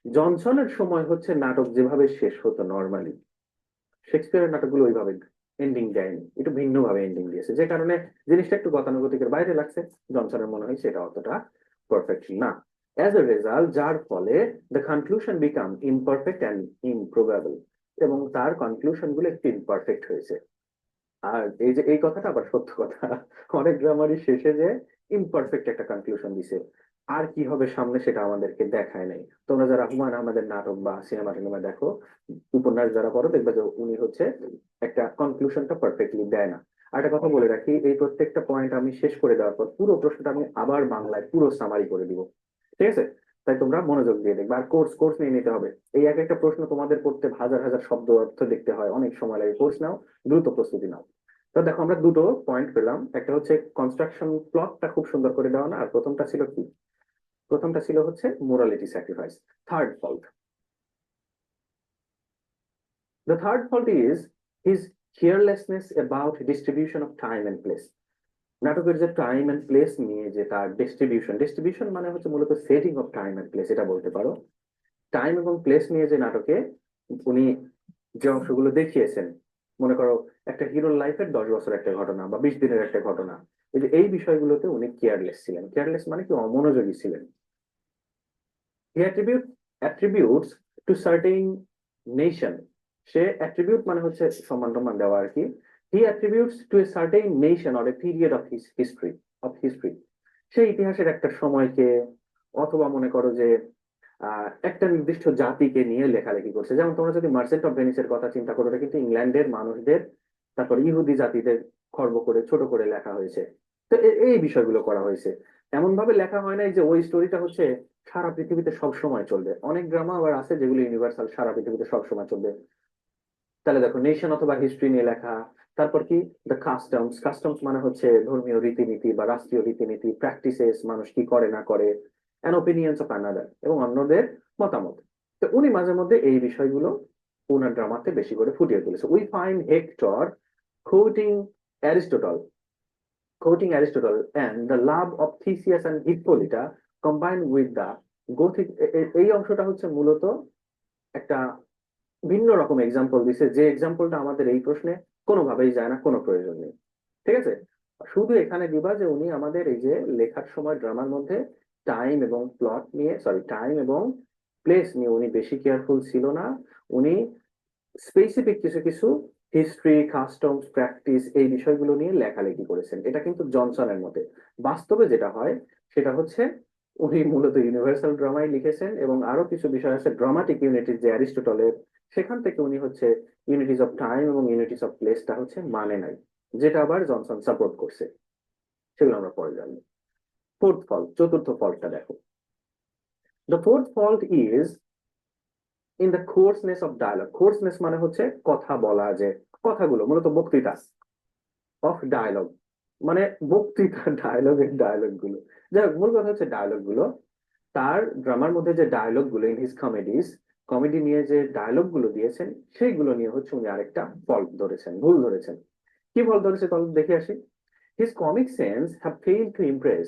জনসনের সময় হচ্ছে নাটক যেভাবে শেষ হতো নর্মালি, শেক্সপিয়ারের নাটকগুলো ওইভাবে এন্ডিং দেয়নি, একটু ভিন্ন ভাবে এন্ডিং দিয়েছে, যে কারণে জিনিসটা একটু গতানুগতিকের বাইরে লাগছে। জনসনের মনে হয় সেটা অতটা পারফেক্ট না। অ্যাজ এ রেজাল্ট, যার ফলে the conclusion became imperfect and improbable, এবং তার কনক্লুশন গুলো একটু ইমপারফেক্ট হয়েছে। আর এই যে এই কথাটা আবার সত্য কথা, অনেক ড্রামারই শেষে যে ইমপারফেক্ট একটা কনক্লুশন দিছে, আর কি হবে সামনে সেটা আমাদেরকে দেখায় নাই। তোমরা যারা হুমায়ুন আহমেদের নাটক বা সিনেমা টিনেমা দেখো, উপন্যাস যারা পড়ো, দেখবে যে উনি হচ্ছে একটা কনক্লুশনটা পারফেক্টলি দেয় না। আর একটা কথা বলে রাখি, এই প্রত্যেকটা পয়েন্ট আমি শেষ করে দেওয়ার পর পুরো প্রশ্নটা আমি আবার বাংলায় পুরো সামারি করে দিব, ঠিক আছে? তাই তোমরা মনোযোগ দিয়ে দেখবে। আর কোর্স কোর্স নিয়ে নিতে হবে। এই এক একটা প্রশ্ন তোমাদের করতে হাজার হাজার শব্দ অর্থ দেখতে হয়, অনেক সময় লাগে। কোর্স নাও, দ্রুত প্রস্তুতি নাও। তো দেখো আমরা দুটো পয়েন্ট পেলাম, একটা হচ্ছে কনস্ট্রাকশন প্লটটা খুব সুন্দর করে দেওয়া না, আর প্রথমটা ছিল কি, প্রথমটা ছিল হচ্ছে morality sacrifice. Third fault, the third fault is his carelessness about distribution of time and place. নাটকের যে টাইম এন্ড প্লেস নিয়ে যে তার ডিস্ট্রিবিউশন মানে হচ্ছে মূলত setting of time and place, এটা বলতে পারো। টাইম এবং প্লেস নিয়ে যে নাটকে উনি যে অংশগুলো দেখিয়েছেন, মনে করো একটা হিরোর লাইফের 10 বছর একটা ঘটনা বা 20 দিনের একটা ঘটনা, এই যে এই বিষয়গুলোতে উনি কেয়ারলেস ছিলেন। কেয়ারলেস মানে কি, অমনোযোগী ছিলেন। He attributes to certain nation, সে অ্যাট্রিবিউট মানে হচ্ছে সম্মান টম্মান দেওয়া আর কি। He attributes to a certain nation or a period of history, সেই ইতিহাসের একটা সময়কে, অথবা মনে করো যে একটা নির্দিষ্ট জাতিকে নিয়ে লেখালেখি করছে। যেমন তোমরা যদি মার্চেন্ট অফ ভেনিসের কথা চিন্তা করো, এটা কিন্তু ইংল্যান্ডের মানুষদের, তারপর ইহুদি জাতিদের খর্ব করে ছোট করে লেখা হয়েছে। তো এই বিষয়গুলো করা হয়েছে। এমন ভাবে লেখা হয় নাই যে ওই স্টোরিটা হচ্ছে সারা পৃথিবীতে সব সময় চলবে। অনেক ড্রামা আবার আছে যেগুলো ইউনিভার্সাল, সারা পৃথিবীতে সব সময় চলবে। তাহলে দেখো নেশন অথবা হিস্ট্রি নিয়ে লেখা। তারপর কি, দ্য কাস্টমস মানে হচ্ছে ধর্মীয় রীতিনীতি বা রাষ্ট্রীয় রীতিনীতি, প্র্যাকটিসেস মানুষ কি করে না করে, অ্যান ওপিনিয়ন্স অফ অ্যানাদার, এবং অন্যদের মতামত। তো উনি মাঝে মধ্যে এই বিষয়গুলো ওনার ড্রামাতে বেশি করে ফুটিয়ে তুলেছে। We find hectare coating Aristotle and the love of Theseus and Hippolyta combined with the Gothic, এই অংশটা হচ্ছে মূলত একটা ভিন্ন রকম এক্সাম্পল দিছে, যে এক্সাম্পলটা আমাদের এই প্রশ্নে কোনোভাবেই যায় না, কোনো প্রয়োজন নেই। ঠিক আছে, শুধু এখানে দিবা যে উনি আমাদের এই যে লেখার সময় ড্রামার মধ্যে টাইম এবং প্লট নিয়ে, সরি টাইম এবং প্লেস নিয়ে উনি বেশি কেয়ারফুল ছিল না। উনি স্পেসিফিক কিছু কিছু হিস্ট্রি, কাস্টমস, প্র্যাকটিস, এই বিষয়গুলো নিয়ে লেখালেখি করেছেন। এটা কিন্তু জনসনের মতে। বাস্তবে যেটা হয় সেটা হচ্ছে উনি মূলত ইউনিভার্সাল ড্রামাই লিখেছেন, এবং আরো কিছু বিষয় আছে ড্রামাটিক ইউনিটিস যে অ্যারিস্টটলের, সেখান থেকে উনি হচ্ছে ইউনিটিস অফ টাইম এবং ইউনিটিস অফ প্লেসটা হচ্ছে মানে নাই, যেটা আবার জনসন সাপোর্ট করছে। সেগুলো আমরা পরে জানবো। চতুর্থ ফল্টটা দেখো। The fourth fault is in the coarseness of dialogue. Coarseness মানে হচ্ছে কথা বলা, যে কথাগুলো মূলত বক্তৃতা, অফ ডায়ালগ মানে বক্তৃতা, ডায়ালগ গুলো, যাই হোক মূল কথা হচ্ছে ডায়ালগ গুলো। তার ড্রামার মধ্যে যে ডায়ালগ গুলো ইন হিজ কমেডি নিয়ে যে ডায়ালগ গুলো দিয়েছেন, সেইগুলো নিয়ে হচ্ছে উনি আরেকটা ফল্ট ধরেছেন, ভুল ধরেছেন। কি ফল্ট ধরেছে তাহলে দেখে আসি। His comic sense have failed two Impress.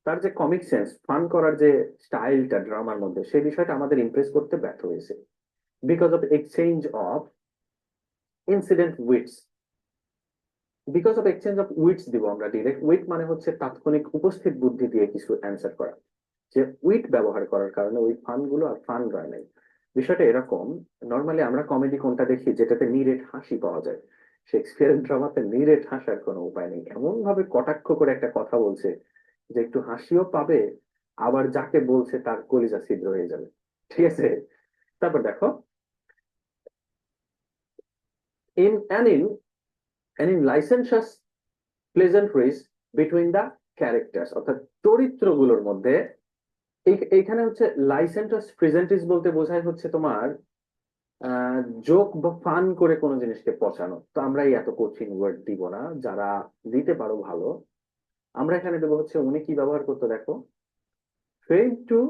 তার যে কমিক সেন্স, ফান করার যে স্টাইলটা ড্রামার মধ্যে, সেই বিষয়টা আমাদের ইমপ্রেস করতে ব্যর্থ হয়েছে। Because of exchange of incident wits, because of exchange of wits দিব আমরা ডিরেক্ট। উইট মানে হচ্ছে তাৎক্ষণিক উপস্থিত বুদ্ধি দিয়ে কিছু অ্যান্সার করা। যে উইট ব্যবহার করার কারণে ওই ফান গুলো আর ফান রয় নাই। বিষয়টা এরকম, নর্মালি আমরা কমেডি কোনটা দেখি যেটাতে নিরেট হাসি পাওয়া যায়। শেক্সপিয়ারের ড্রামাতে নিরেট হাসার কোনো উপায় নেই। এমন ভাবে কটাক্ষ করে একটা কথা বলছে যে একটু হাসিও পাবে, আবার যাকে বলছে তার কলিজা ছিদ্র হয়ে যাবে। ঠিক আছে, তারপর দেখো, in an in and in licentious pleasantries between the characters, অর্থাৎ চরিত্রগুলোর মধ্যে। এইখানে হচ্ছে লাইসেন্টাস প্রেজেন্টিস বলতে বোঝায় হচ্ছে তোমার জোক বা ফান করে কোনো জিনিসকে পচানো। তো আমরা এই এত কঠিন ওয়ার্ড দিব না, যারা দিতে পারো ভালো। আমরা এখানে দেবো হচ্ছে উনি কি ব্যবহার করতো দেখো, ফেল টু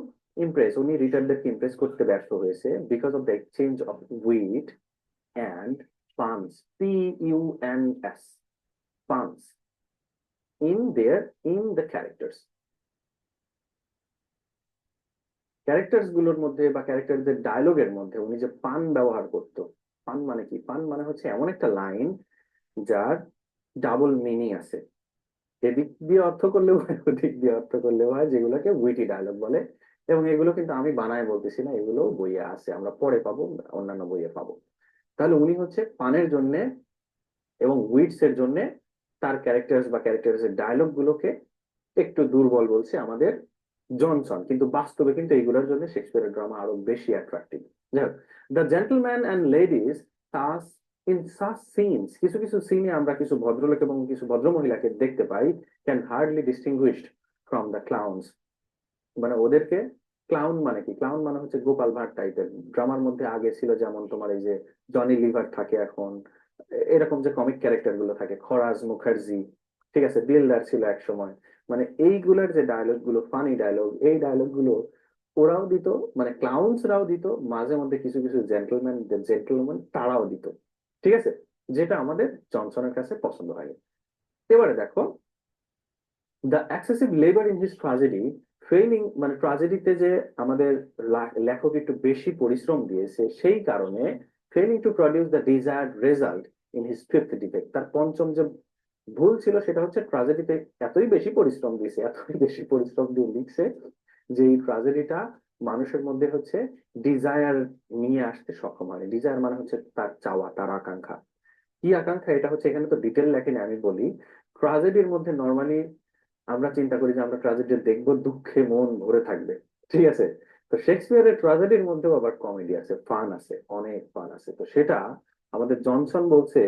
ইমপ্রেস, উনি রিটারদেরকে ইমপ্রেস করতে ব্যর্থ হয়েছে because of the exchange of wheat and funds, PUNS, funds in the characters গুলোর মধ্যে বা ক্যারেক্টারদের ডায়লগের মধ্যে উনি যে পান ব্যবহার করতো। পান মানে কি, পান মানে হচ্ছে এমন একটা লাইন যার ডাবল মিনিং আছে, এদিক দিয়ে অর্থ করলেও হয়, ওদিক দিয়ে অর্থ করলেও হয়, যেগুলোকে উইটি ডায়লগ বলে। এবং এগুলো কিন্তু আমি বানায় বলতেছি না, এগুলো বইয়ে আছে, আমরা পরে পাবো, অন্যান্য বইয়ে পাবো। তাহলে উনি হচ্ছে পানের জন্য এবং উইটস এর জন্য তার ক্যারেক্টার্স বা ক্যারেক্টার্স এর ডায়লগ গুলোকে একটু দুর্বল বলছে আমাদের জনসন, কিন্তু বাস্তবে কিন্তু এইগুলোর জন্য শেক্সপিয়ারের ড্রামা আরো বেশি অ্যাট্রাক্টিভ। যাই হোক, দ্য জেন্টলম্যান অ্যান্ড লেডিজ টাস ইন সাচ সিনস, কিছু কিছু সিনে আমরা কিছু ভদ্রলোক এবং কিছু ভদ্রমহিলাকে দেখতে পাই, can hardly distinguished from the clowns, মানে ওদেরকে ক্লাউন মানে কি? ক্লাউন মানে হচ্ছে গোপাল ভাঁড় টাইপের ড্রামার মধ্যে আগে ছিল, যেমন তোমার এই যে জনি লিভার থাকে এখন, এরকম যে কমিক ক্যারেক্টার গুলো থাকে, খরাজ মুখার্জি, ঠিক আছে, দিলদার ছিল এক সময়। মানে এইগুলোর যে ডায়লগ গুলো, ফানি ডায়লগ, এই ডায়লগ গুলো ওরাও দিত, মানে ক্লাউন্সরাও দিত, মাঝে মধ্যে কিছু কিছু জেন্টলম্যান তারাও দিত, ঠিক আছে, যেটা আমাদের জনসনের কাছে পছন্দ হয়নি। এবারে দেখো, the excessive labour in his tragedy, failing, মানে ট্রাজেডিতে যে আমাদের লেখক একটু বেশি পরিশ্রম দিয়েছে, সেই কারণে failing to produce the desired result in his fifth defect, তার পঞ্চম যে ভুল ছিল সেটা হচ্ছে ট্রাজেডিতে এতই বেশি পরিশ্রম দিয়েছে, এতই বেশি পরিশ্রম দিয়ে লিখছে যে এই ট্রাজেডিটা মানুষের মধ্যে হচ্ছে ডিজায়ার নিয়ে আসতে সক্ষম হয়নি। ডিজায়ার মানে হচ্ছে তার চাওয়া, তার আকাঙ্ক্ষা। কি আকাঙ্ক্ষা? এটা হচ্ছে, এখানে তো ডিটেল লেখেনি, আমি বলি। ট্রাজেডির মধ্যে নর্মালি আমরা চিন্তা করি যে আমরা ট্রাজেডি দেখবো, দুঃখে মন ভরে থাকবে, ঠিক আছে। তো শেক্সপিয়ারের ট্রাজেডির মধ্যেও আবার কমেডি আছে, ফান আছে, অনেক ফান আছে। তো সেটা আমাদের জনসন বলছে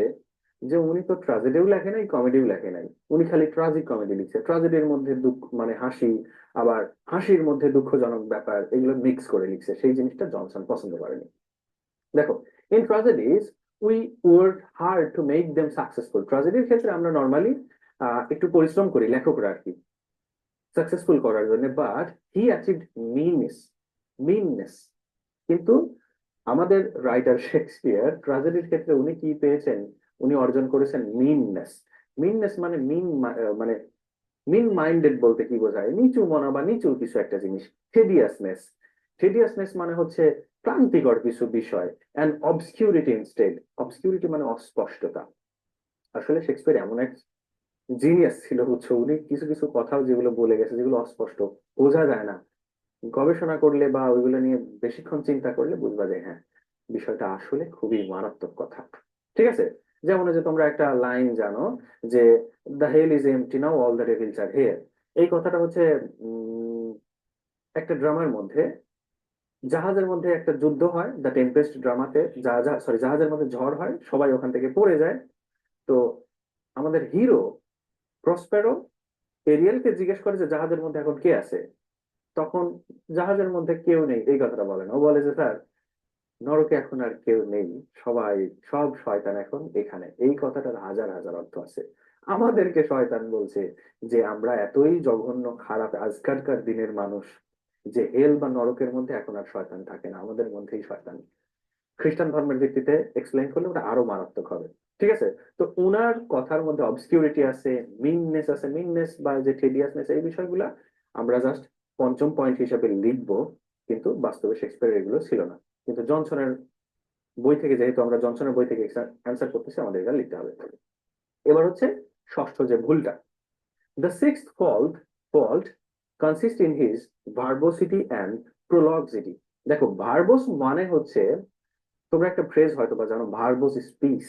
যে উনি তো ট্রাজেডিও লেখে নাই, কমেডিও লেখে নাই, উনি খালি ট্রাজিক কমেডি লিখছে। ট্রাজেডির মধ্যে দুঃখ মানে হাসি, আবার হাসির মধ্যে দুঃখজনক ব্যাপার, এগুলো মিক্স করে লিখছে। সেই জিনিসটা জনসন পছন্দ করেনি। দেখো, in tragedies we work hard to make them successful. ট্রাজেডির ক্ষেত্রে আমরা নর্মালি একটু পরিশ্রম করি, লেখকরা আর কি, সাকসেসফুল করার জন্য, বাট হি অ্যাচিভড মিননেস। কিন্তু আমাদের রাইটার শেক্সপিয়ার ট্রাজেডির ক্ষেত্রে উনি কি পেয়েছেন? উনি অর্জন করেছেন মিননেস। মিননেস মানে মানে মিন মাইন্ডেড বলতে কি বোঝায়? নিচু মনা বা নিচু কিছু একটা জিনিস। টেডিয়াসনেস, টেডিয়াসনেস মানে হচ্ছে ক্লান্তিকর কিছু বিষয়। অ্যান্ড অবসকিউরিটি ইনস্টেড, অবসকিউরিটি মানে অস্পষ্টতা। আসলে শেক্সপিয়ার এমন এক জিনিয়াস ছিল, বুঝছো, উনি কিছু কিছু কথাও যেগুলো বলে গেছে, যেগুলো অস্পষ্ট, বোঝা যায় না। গবেষণা করলে বা ওইগুলো নিয়ে বেশিক্ষণ চিন্তা করলে বুঝবা যে হ্যাঁ, বিষয়টা আসলে খুবই মারাত্মক কথা, ঠিক আছে। যেমন যে তোমরা একটা লাইন জানো যে the hell is empty now all the devils are here. এই কথাটা হচ্ছে উম, একটা ড্রামার মধ্যে, জাহাজের মধ্যে একটা যুদ্ধ হয়, দ্য টেম্পেস্ট ড্রামাতে, জাহাজের মধ্যে ঝড় হয়, সবাই ওখান থেকে পড়ে যায়। তো আমাদের হিরো প্রসপেরো এরিয়েলকে জিজ্ঞেস করে যে জাহাজের মধ্যে এখন কে আছে। তখন জাহাজের মধ্যে কেউ নেই এই কথাটা বলে না, ও বলে যে স্যার, নরকে এখন আর কেউ নেই, সবাই, সব শয়তান এখন এখানে। এই কথাটার হাজার হাজার অর্থ আছে। আমাদেরকে শয়তান বলছে যে আমরা এতই জঘন্য খারাপ আজকালকার দিনের মানুষ যে হেল বা নরকের মধ্যে এখন আর শয়তান থাকে না, আমাদের মধ্যেই শয়তান। খ্রিস্টান ধর্মের ভিত্তিতে এক্সপ্লেইন করলে ওটা আরো মারাত্মক হবে, ঠিক আছে। তো উনার কথার মধ্যে অবসকিউরিটি আছে, মিননেস আছে। মিননেস বা যে টেডিয়াসনেস, এই বিষয়গুলা আমরা জাস্ট পঞ্চম পয়েন্ট হিসেবে লিখবো, কিন্তু বাস্তবে শেক্সপিয়ারের এগুলো ছিল না। কিন্তু জনসনের বই থেকে, যেহেতু আমরা জনসনের বই থেকে অ্যান্সার করতেছি, আমাদের এটা লিখতে হবে। এবার হচ্ছে ষষ্ঠ যে ভুলটা, the sixth fault consist in his verbosity and prolixity. দেখো, ভার্বোস মানে হচ্ছে, তোমরা একটা ফ্রেজ হয়তো বা জানো, ভার্বোস স্পিচ।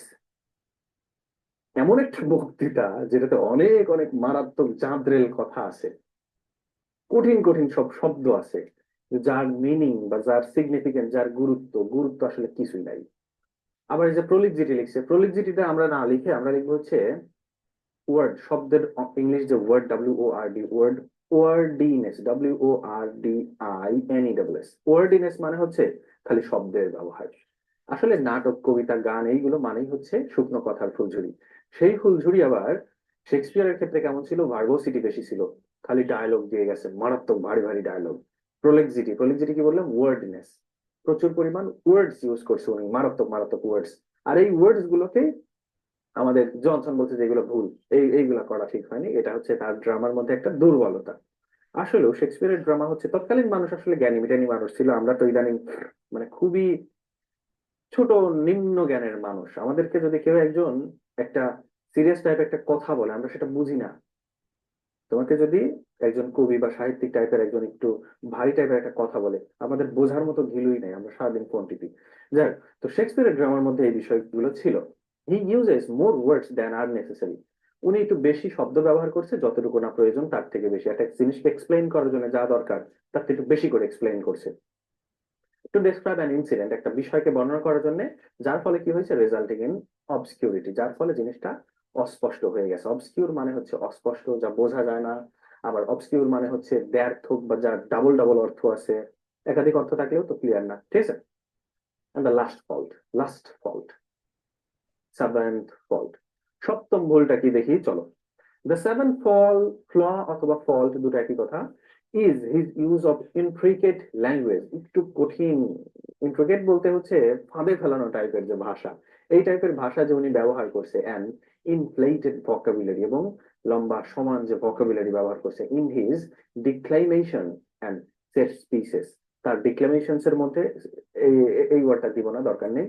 এমন একটা বক্তৃতা যেটাতে অনেক অনেক মারাত্মক জাঁদরেল কথা আছে, কঠিন কঠিন সব শব্দ আছে, যার মিনিং বা যার সিগনিফিকেন্স, যার গুরুত্ব আসলে কিছুই নাই। আবার এই যে প্রলিকজিটি লিখছে, প্রলিকজিটিটা আমরা না লিখে আমরা লিখবো হচ্ছে ওয়ার্ড, শব্দের ইংলিশ যে ওয়ার্ড, WORD, ওয়ার্ডিনেস, WORDINESS। ওয়ার্ডিনেস মানে হচ্ছে খালি শব্দের ব্যবহার। আসলে নাটক, কবিতা, গান, এইগুলো মানেই হচ্ছে শুকনো কথার ফুলঝুরি। সেই ফুলঝুরি আবার শেক্সপিয়ারের ক্ষেত্রে কেমন ছিল? ভার্বোসিটি বেশি ছিল, খালি ডায়লগ দিয়ে গেছে, মারাত্মক ভারী ভারী ডায়লগ। প্রলেক্সিটি কি বললাম? ওয়ার্ডনেস, প্রচুর পরিমাণ ওয়ার্ডস ইউজ করছে উনি, মারাত্মক মারাত্মক ওয়ার্ডস। আর এই ওয়ার্ডস গুলোকে আমাদের জনসন বলছে যে এগুলো ভুল, এইগুলা করা ঠিক হয়নি, এটা হচ্ছে তার ড্রামার মধ্যে একটা দুর্বলতা। আসলেও শেক্সপিয়ারের ড্রামা হচ্ছে, তৎকালীন মানুষ আসলে জ্ঞানী মিটানি মানুষ ছিল, আমরা তো ইদানিং মানে খুবই ছোট নিম্ন জ্ঞানের মানুষ। আমাদেরকে যদি কেউ একজন একটা সিরিয়াস টাইপ একটা কথা বলে, আমরা সেটা বুঝি না। তোমাকে যদি একজন কবি বা সাহিত্যিক টাইপের একজন একটু ভারী টাইপের একটা কথা বলে, আমাদের বোঝার মতো ঘিলুই নেই, আমরা সারাদিন ফোন টিপি। যাক, তো শেক্সপিয়ারের ড্রামার মধ্যে এই বিষয়গুলো ছিল। He uses more words than are necessary. উনি একটু বেশি শব্দ ব্যবহার করছে, যতটুকু না প্রয়োজন তার থেকে বেশি। একটা জিনিসকে এক্সপ্লেইন করার জন্য যা দরকার তার থেকে একটু বেশি করে এক্সপ্লেইন করছে। টু ডেসক্রাইব অ্যান ইনসিডেন্ট, একটা বিষয়কে বর্ণনা করার জন্য, যার ফলে কি হয়েছে? রেজাল্টিং ইন অবসকিউরিটি, যার ফলে জিনিসটা অস্পষ্ট হয়ে গেছে। অবসকিউর মানে হচ্ছে অস্পষ্ট, যা বোঝা যায় না। আবার অবসকিউর মানে হচ্ছে ব্যর্থক বা যার ডাবল ডাবল অর্থ আছে। একাধিক অর্থ থাকলেও তো ক্লিয়ার না, ঠিক আছে? And the last fault, seventh fault, সপ্তম ভুলটা কি দেখি চলো। The seventh flaw অথবা fault দুটো একই কথা, is his use of intricate language, একটু কঠিন। intricate বলতে হচ্ছে ফাঁদে ফেলানো টাইপের যে ভাষা, এই টাইপের ভাষা যে উনি ব্যবহার করছে, and inflated vocabulary, এবং লম্বা সমান যে vocabulary ব্যবহার করছে in his declamation and set speeches, তার ডিক্লামেশনস এর মধ্যে এই ওয়ার্ডটা দিব না, দরকার নেই।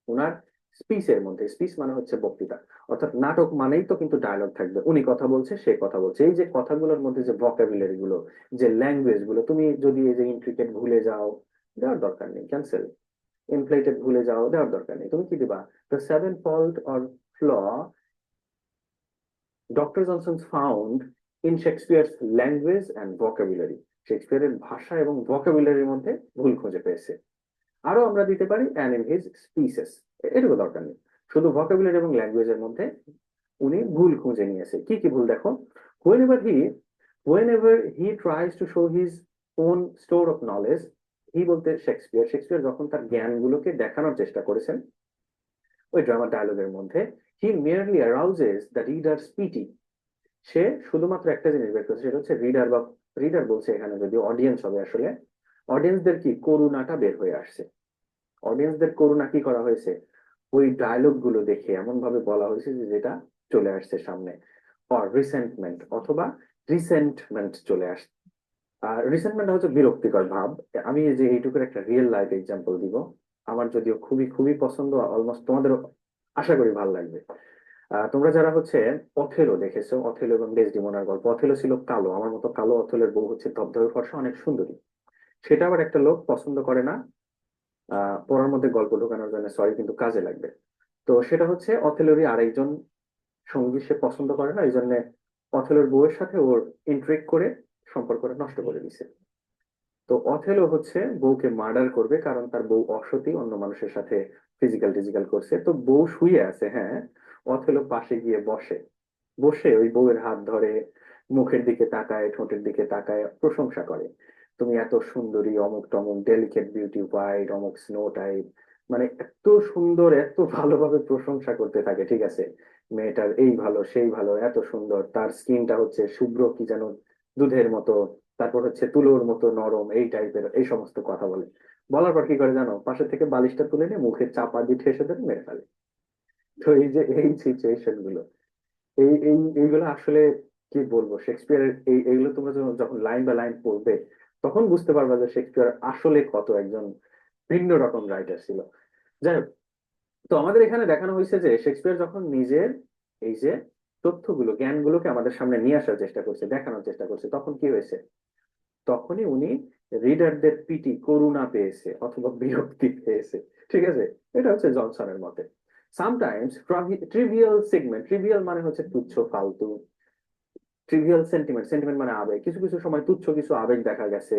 ওনার স্পিচের মধ্যে, স্পিচ মানে হচ্ছে বক্তৃতা, অর্থাৎ নাটক মানেই তো কিন্তু ডায়লগ থাকবে, উনি কথা বলছে সে কথা বলছে, এই যে কথাগুলোর মধ্যে যে ভোকাবুলারি গুলো, যে ল্যাঙ্গুয়েজ গুলো, তুমি যদি এই যে ইন্ট্রিকেট ভুলে যাও, দেওয়ার দরকার নেই, ক্যান্সেল। ইনফ্লেটেড ভুলে যাও, দেওয়ার দরকার নেই, তুমি কি দিবা? The seven fault or flaw doctor Johnson found in Shakespeare's language and vocabulary, শেক্সপিয়ারের ভাষা এবং ভোকাবুলারির মধ্যে ভুল খুঁজে পেয়েছে। আরো আমরা দিতে পারি অ্যান্ড ইন হিজ স্পিচেস, এটুকু দরকার নেই, শুধু ভোকাবুলারি এবং ল্যাঙ্গুয়েজের মধ্যে উনি ভুল খুঁজে নিয়েছে। কি কি ভুল দেখো। whenever he tries to show his own store of knowledge, হি বলতে শেক্সপিয়ার যখন তার জ্ঞানগুলোকে দেখানোর চেষ্টা করেছেন ওই ড্রামা ডায়ালগের মধ্যে, he merely arouses the reader's pity, সে শুধুমাত্র একটা জিনিস বের করেছে, সেটা হচ্ছে রিডার বলছে এখানে, যদি অডিয়েন্স হবে, আসলে অডিয়েন্সদের কি করুণাটা বের হয়ে আসছে। অডিয়েন্সদের করুণা কি করা হয়েছে, ওই ডায়লগ গুলো দেখে এমন ভাবে বলা হয়েছে যে যেটা চলে আসছে সামনে। অর রিসেন্টমেন্ট অথবা রিসেন্টমেন্ট চলে আসছে। আর রিসেন্টমেন্ট হচ্ছে বিরক্তিকর ভাব। আমি এই যে এইটুকুর একটা রিয়েল লাইফ এক্সাম্পল দিব, আমার যদিও খুবই খুবই পছন্দ, অলমোস্ট তোমাদেরও আশা করি ভালো লাগবে। তোমরা যারা হচ্ছে অথেলো দেখেছো, অথেলো এবং ডেসডিমোনার গল্প, অথেলো ছিল কালো, আমার মতো কালো, অথেলোর বউ হচ্ছে ধবধবে ফর্সা, অনেক সুন্দরী। সেটা আবার একটা লোক পছন্দ করে না, পড়ার মধ্যে গল্প ঢোকানোর জন্য, সরি কিন্তু কাজে লাগবে। তো সেটা হচ্ছে অথেলোরই আরেকজন সঙ্গী সে পছন্দ করে না, এই জন্য অথেলোর বউয়ের সাথে ওর ইন্ট্রিক করে সম্পর্কটা নষ্ট করে দিছে। তো অথেলো হচ্ছে বউকে মার্ডার করবে, কারণ তার বউ অসতী, অন্য মানুষের সাথে ফিজিক্যাল করছে। তো বউ শুয়ে আছে, হ্যাঁ, অথেলো পাশে গিয়ে বসে ওই বউয়ের হাত ধরে, মুখের দিকে তাকায়, ঠোঁটের দিকে তাকায়, প্রশংসা করে, তুমি এত সুন্দরী, অমুক টমুক, ডেলিকেট বিউটি, হোয়াইট, অমুক স্নো টাইপ, মানে এত সুন্দর, এত ভালোভাবে প্রশংসা করতে থাকে, ঠিক আছে, মেয়েটার এই ভালো সেই ভালো, এত সুন্দর, তার স্কিনটা হচ্ছে শুভ্র কি যেন দুধের মতো, তারপর হচ্ছে তুলোর মতো নরম, এই টাইপের এই সমস্ত কথা বলে। বলার পর কি করে জানো, পাশে থেকে বালিশটা তুলে নিয়ে মুখে চাপা দিয়ে ঠেসে ধরে মেরে ফেলে। তো এই যে এই সিচুয়েশন গুলো, এইগুলো আসলে কি বলবো, শেক্সপিয়ারের এইগুলো তোমরা যখন লাইন বাই লাইন পড়বে তখন বুঝতে পারবা যে শেক্সপিয়ার আসলে কত একজন ভিন্ন রকম রাইটার ছিল। যাই হোক, তো আমাদের এখানে দেখানো হয়েছে যে শেক্সপিয়ার যখন নিজের এই যে তথ্যগুলো, জ্ঞানগুলোকে আমাদের সামনে নিয়ে আসার চেষ্টা করছে, দেখানোর চেষ্টা করছে, তখন কি হয়েছে, তখনই উনি রিডারদের পিটি, করুণা পেয়েছে অথবা বিরক্তি পেয়েছে, ঠিক আছে। এটা হচ্ছে জনসনের মতে। সামটাইমস ট্রিভিয়াল সেগমেন্ট, ট্রিভিয়াল মানে হচ্ছে তুচ্ছ, ফালতু, ট্রিভিয়াল সেন্টিমেন্ট মানে আবেগ, কিছু কিছু সময় তুচ্ছ কিছু আবেগ দেখা গেছে,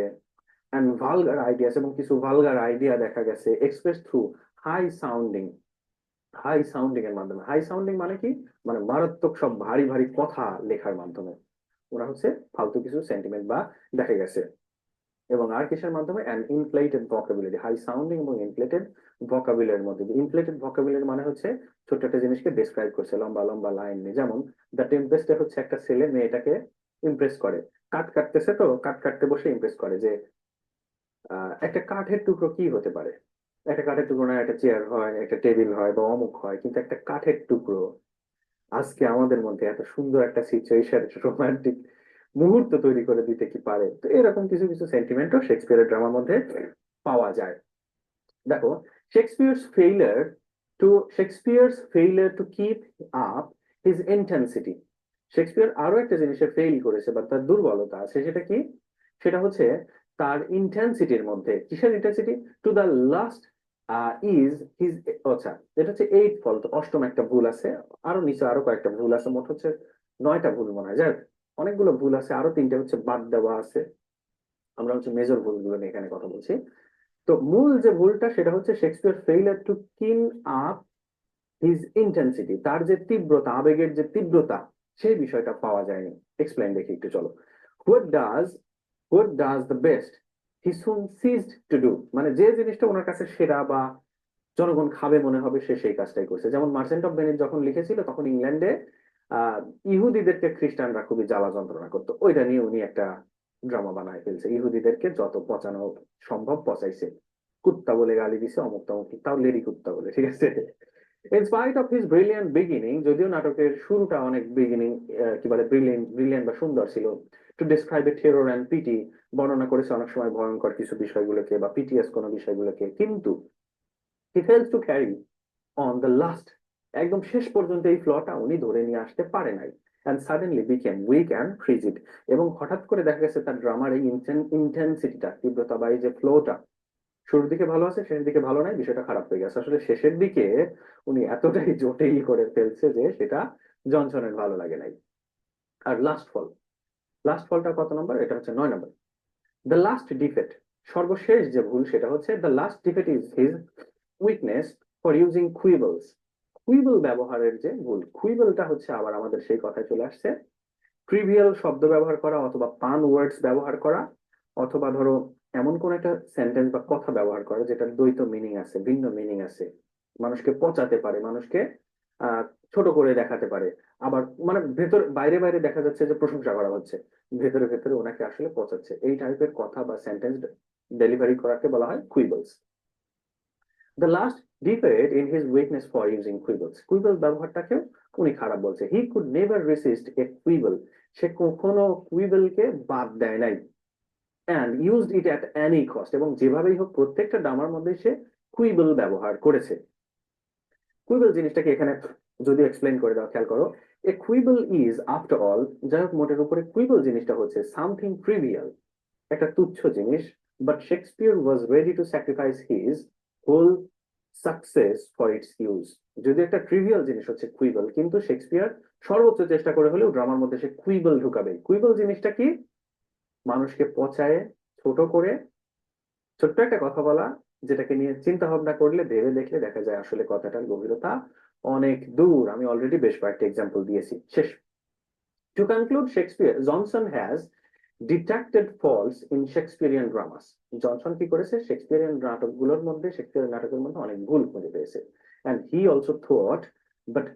অ্যান্ড ভালগার আইডিয়াস, এবং কিছু ভালগার আইডিয়া দেখা গেছে, এক্সপ্রেস থ্রু হাই সাউন্ডিং এর মাধ্যমে। হাই সাউন্ডিং মানে কি, মানে মারাত্মক সব ভারী ভারী কথা লেখার মাধ্যমে ওরা হচ্ছে ফালতু কিছু সেন্টিমেন্ট বা দেখা গেছে। এবং আর কিসের মাধ্যমে, and inflated vocabulary, high sounding এবং ইনফ্লেটেড ভোকাবুলারির মধ্যে। ইনফ্লেটেড ভোকাবুলারি মানে হচ্ছে ছোট্ট একটা জিনিসকে ডেসক্রাইব করছে লম্বা লম্বা লাইন নিয়ে, যেমন দ্য টেম্পেস্টে হচ্ছে একটা ছেলে মেয়েটাকে ইমপ্রেস করে, কাটতেছে, তো কাটতে বসে ইমপ্রেস করে যে একটা কাঠের টুকরো কি হতে পারে, একটা কাঠের টুকরো না একটা চেয়ার হয়, একটা টেবিল হয় বা অমুক হয়, কিন্তু একটা কাঠের টুকরো আজকে আমাদের মধ্যে এত সুন্দর একটা সিচুয়েশন, রোমান্টিক মুহূর্ত তৈরি করে দিতে কি পারে। তো এরকম কিছু কিছু সেন্টিমেন্টও শেক্সপিয়ারের ড্রামার মধ্যে পাওয়া যায়। দেখো, Shakespeare's failure to keep up his intensity, Shakespeare আরো একটা জিনিসে ফেইল করেছে বা তার দুর্বলতা আছে, সেটা কি, সেটা হচ্ছে তার ইন্টেন্সিটির মধ্যে। কিসের intensity? To the last is his, আচ্ছা এটা হচ্ছে এইট ফল্ট, অষ্টম একটা ভুল আছে, আরো নিচে আরো কয়েকটা ভুল আছে, মোট হচ্ছে 9টা ভুল মনে হয়, যাই হোক, অনেকগুলো ভুল আছে, আরো 3টে হচ্ছে বাদ দেওয়া আছে। আমরা হচ্ছে মেজর ভুলগুলো নিয়ে এখানে কথা বলছি। তো মূল যে ভুলটা সেটা হচ্ছে শেক্সপিয়ার ফেইলিয়ার টু কিন আপ হিজ ইন্টেন্সিটি, তার যে তীব্রতা, আবেগের যে তীব্রতা, সেই বিষয়টা পাওয়া যায়নি। এক্সপ্লেইন দেখি একটু চলো। What does the best he soon ceased to do, মানে যে জিনিসটা ওনার কাছে সেরা বা জনগণ খাবে মনে হবে সে সেই কাজটাই করছে। যেমন মার্চেন্ট অফ ভেনিস যখন লিখেছিল তখন ইংল্যান্ডে আহ ইহুদিদেরকে খ্রিস্টানরা খুবই জ্বালা যন্ত্রণা করতো, ওইটা নিয়ে উনি একটা ড্রামা বানায় ফেলছে, ইহুদিদেরকে যত পচানো সম্ভব পচাইছে, কুত্তা বলে গালি দিছে, অমুক তমুক, তাও লেডি কুত্তা বলে, ঠিক আছে। In spite of his brilliant beginning, যদিও নাটকের শুরুটা অনেক বিগিনিং কি বলে ব্রিলিয়ান্ট বা সুন্দর ছিল, to describe a terror and pity, বর্ণনা করেছে অনেক সময় ভয়ঙ্কর কিছু বিষয়গুলোকে বা পিটিএস কোনো বিষয়গুলোকে, কিন্তু he fails to carry on the last, একদম শেষ পর্যন্ত এই ফ্লটা উনি ধরে নিয়ে আসতে পারে নাই, and suddenly became weak and frigid, এবং হঠাৎ করে দেখা গেছে তার ড্রামার এই ইন্টেন্সিটিটা, তীব্রতা বা এই যে ফ্লোটা শুরুর দিকে ভালো আছে, শেষের দিকে ভালো নাই, বিষয়টা খারাপ হয়ে গেছে। আসলে শেষের দিকে উনি এতটাই জটিল করে ফেলছে যে সেটা জনসনের ভালো লাগে নাই। আর লাস্ট ফলটা কত নম্বর? এটা হচ্ছে 9 নম্বর। দ্য লাস্ট ডিফেক্ট, সর্বশেষ যে ভুল সেটা হচ্ছে the last defect is his weakness for using quibbles, quibble ব্যবহারের যে ভুল, কুইবলটা হচ্ছে আবার আমাদের সেই কথায় চলে আসছে, ট্রিভিয়াল শব্দ ব্যবহার করা অথবা পান ওয়ার্ডস ব্যবহার করা, অথবা ধরো এমন কোন একটা সেন্টেন্স বা কথা ব্যবহার করা যেটার দ্বৈত মিনিং আছে, ভিন্ন মিনিং আছে, মানুষকে পচাতে পারে, মানুষকে আহ ছোট করে দেখাতে পারে, আবার মানে ভেতর বাইরে বাইরে দেখা যাচ্ছে যে প্রশংসা করা হচ্ছে, ভেতরে ভেতরে ওনাকে আসলে পচাচ্ছে, এই টাইপের কথা বা সেন্টেন্স ডেলিভারি করাকে বলা হয় quibbles. The last defect in his weakness for using quibbles, quibble ব্যবহারটাকেও উনি খারাপ বলছে। He could never resist a quibble, সে কখনো কুইবলকে বাদ দেয় নাই, and used it at any cost, এবং যেভাবেই হোক প্রত্যেকটা ড্রামার মধ্যে সে কুইবল ব্যবহার করেছে। কুইবল জিনিসটাকে এখানে যদি এক্সপ্লেন করে দাও, খেয়াল করো, এ কুইবল ইজ আফটার অল, যাই হোক মোটের উপরে কুইবল জিনিসটা হচ্ছে সামথিং ট্রিভিয়াল, একটা তুচ্ছ জিনিস, but Shakespeare was ready to sacrifice his whole success for its use. যদি একটা ট্রিভিয়াল জিনিস হচ্ছে কুইবল, কিন্তু শেক্সপিয়ার সর্বোচ্চ চেষ্টা করে হলেও ড্রামার মধ্যে সে কুইবল ঢুকাবে। কুইবল জিনিসটা কি? মানুষকে পচায়, ছোট করে, ছোট্ট একটা কথা বলা, যেটাকে নিয়ে চিন্তা ভাবনা করলে, ভেবে দেখলে দেখা যায় আসলে কথাটার গভীরতা অনেক দূর। আমি অলরেডি বেশ কয়েকটা এক্সাম্পল দিয়েছি। শেষ, to conclude, Shakespeare Johnson has detected falls in Shakespearean dramas. Johnson কি করেছে? শেক্সপিয়ারিয়ান নাটকগুলোর মধ্যে, শেক্সপিয়ারিয়ান নাটকের মধ্যে অনেক ভুল খুঁজে পেয়েছে। and he also thought, but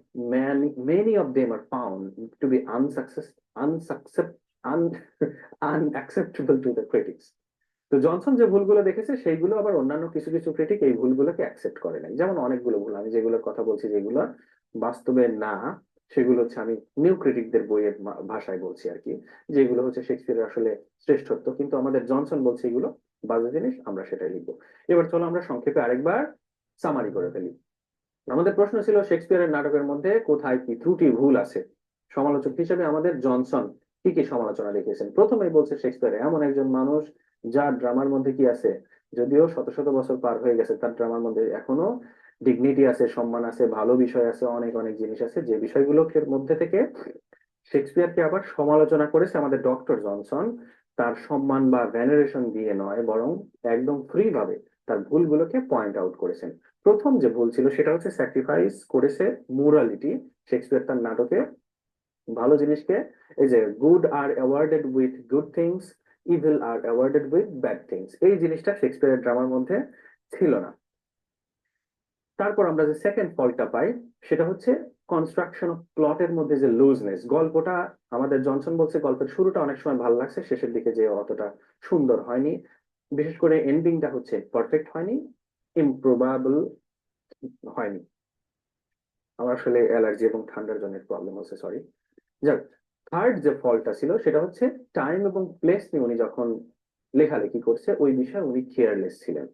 many of them are found to be unacceptable to the critics. তো জনসন যে ভুলগুলো দেখেছে সেইগুলো আবার অন্যান্য কিছু কিছু ক্রিটিক এই ভুলগুলোকে অ্যাকসেপ্ট করে নাই। যেমন অনেকগুলো ভুল আমি যেগুলোর কথা বলছি যেগুলো বাস্তবে না, সেগুলো হচ্ছে আমি নিউ ক্রিটিকদের বইয়ের ভাষায় বলছি আর কি, যেগুলো হচ্ছে শেক্সপিয়ারের আসলে শ্রেষ্ঠত্ব, কিন্তু আমাদের জনসন বলছে এগুলো বাজে জিনিস, আমরা সেটাই লিখবো। এবার চলো আমরা সংক্ষেপে আরেকবার সামারি করে ফেলি। আমাদের প্রশ্ন ছিল শেক্সপিয়ারের নাটকের মধ্যে কোথায় কি ত্রুটি ভুল আছে। সমালোচক হিসেবে আমাদের জনসন কি কি সমালোচনা লিখেছেন? প্রথমেই বলছে শেক্সপিয়ার এমন একজন মানুষ যার ড্রামার মধ্যে কি আছে, যদিও শত শত বছর পার হয়ে গেছে, তার ড্রামার মধ্যে এখনো ডিগনিটি আছে, সম্মান আছে, ভালো বিষয় আছে, অনেক অনেক জিনিস আছে, যে বিষয়গুলোর মধ্যে থেকে শেক্সপিয়ারকে আবার সমালোচনা করেছে আমাদের ডক্টর জনসন, তার সম্মান বা ভেনারেশন দিয়ে নয়, বরং একদম ফ্রি ভাবে তার ভুলগুলোকে পয়েন্ট আউট করেছেন। প্রথম যে ভুল ছিল সেটা হচ্ছে স্যাক্রিফাইস করেছে মোরালিটি। শেক্সপিয়ার তার নাটকে ভালো জিনিসকে, এই যে good are awarded with good things, evil are awarded with bad things, এই জিনিসটা শেক্সপিয়ারের ড্রামার মধ্যে ছিল না। তারপর আমরা যে সেকেন্ড ফলটা পাই সেটা হচ্ছে কনস্ট্রাকশন অফ প্লটের মধ্যে যে লুজনেস। গল্পটা আমাদের জনসন বলছে গল্পের শুরুটা অনেক সময় ভালো লাগছে, শেষের দিকে যে অতটা সুন্দর হয়নি, বিশেষ করে এন্ডিংটা হচ্ছে পারফেক্ট হয়নি, ইমপ্রবাবল হয়নি। আমার আসলে অ্যালার্জি এবং ঠান্ডার জন্য প্রবলেম হচ্ছে, সরি। যাক, থার্ড যে ফলটা ছিল সেটা হচ্ছে টাইম এবং প্লেস নিয়ে উনি যখন লেখালেখি করছে ওই বিষয়ে উনি কেয়ারলেস ছিলেন।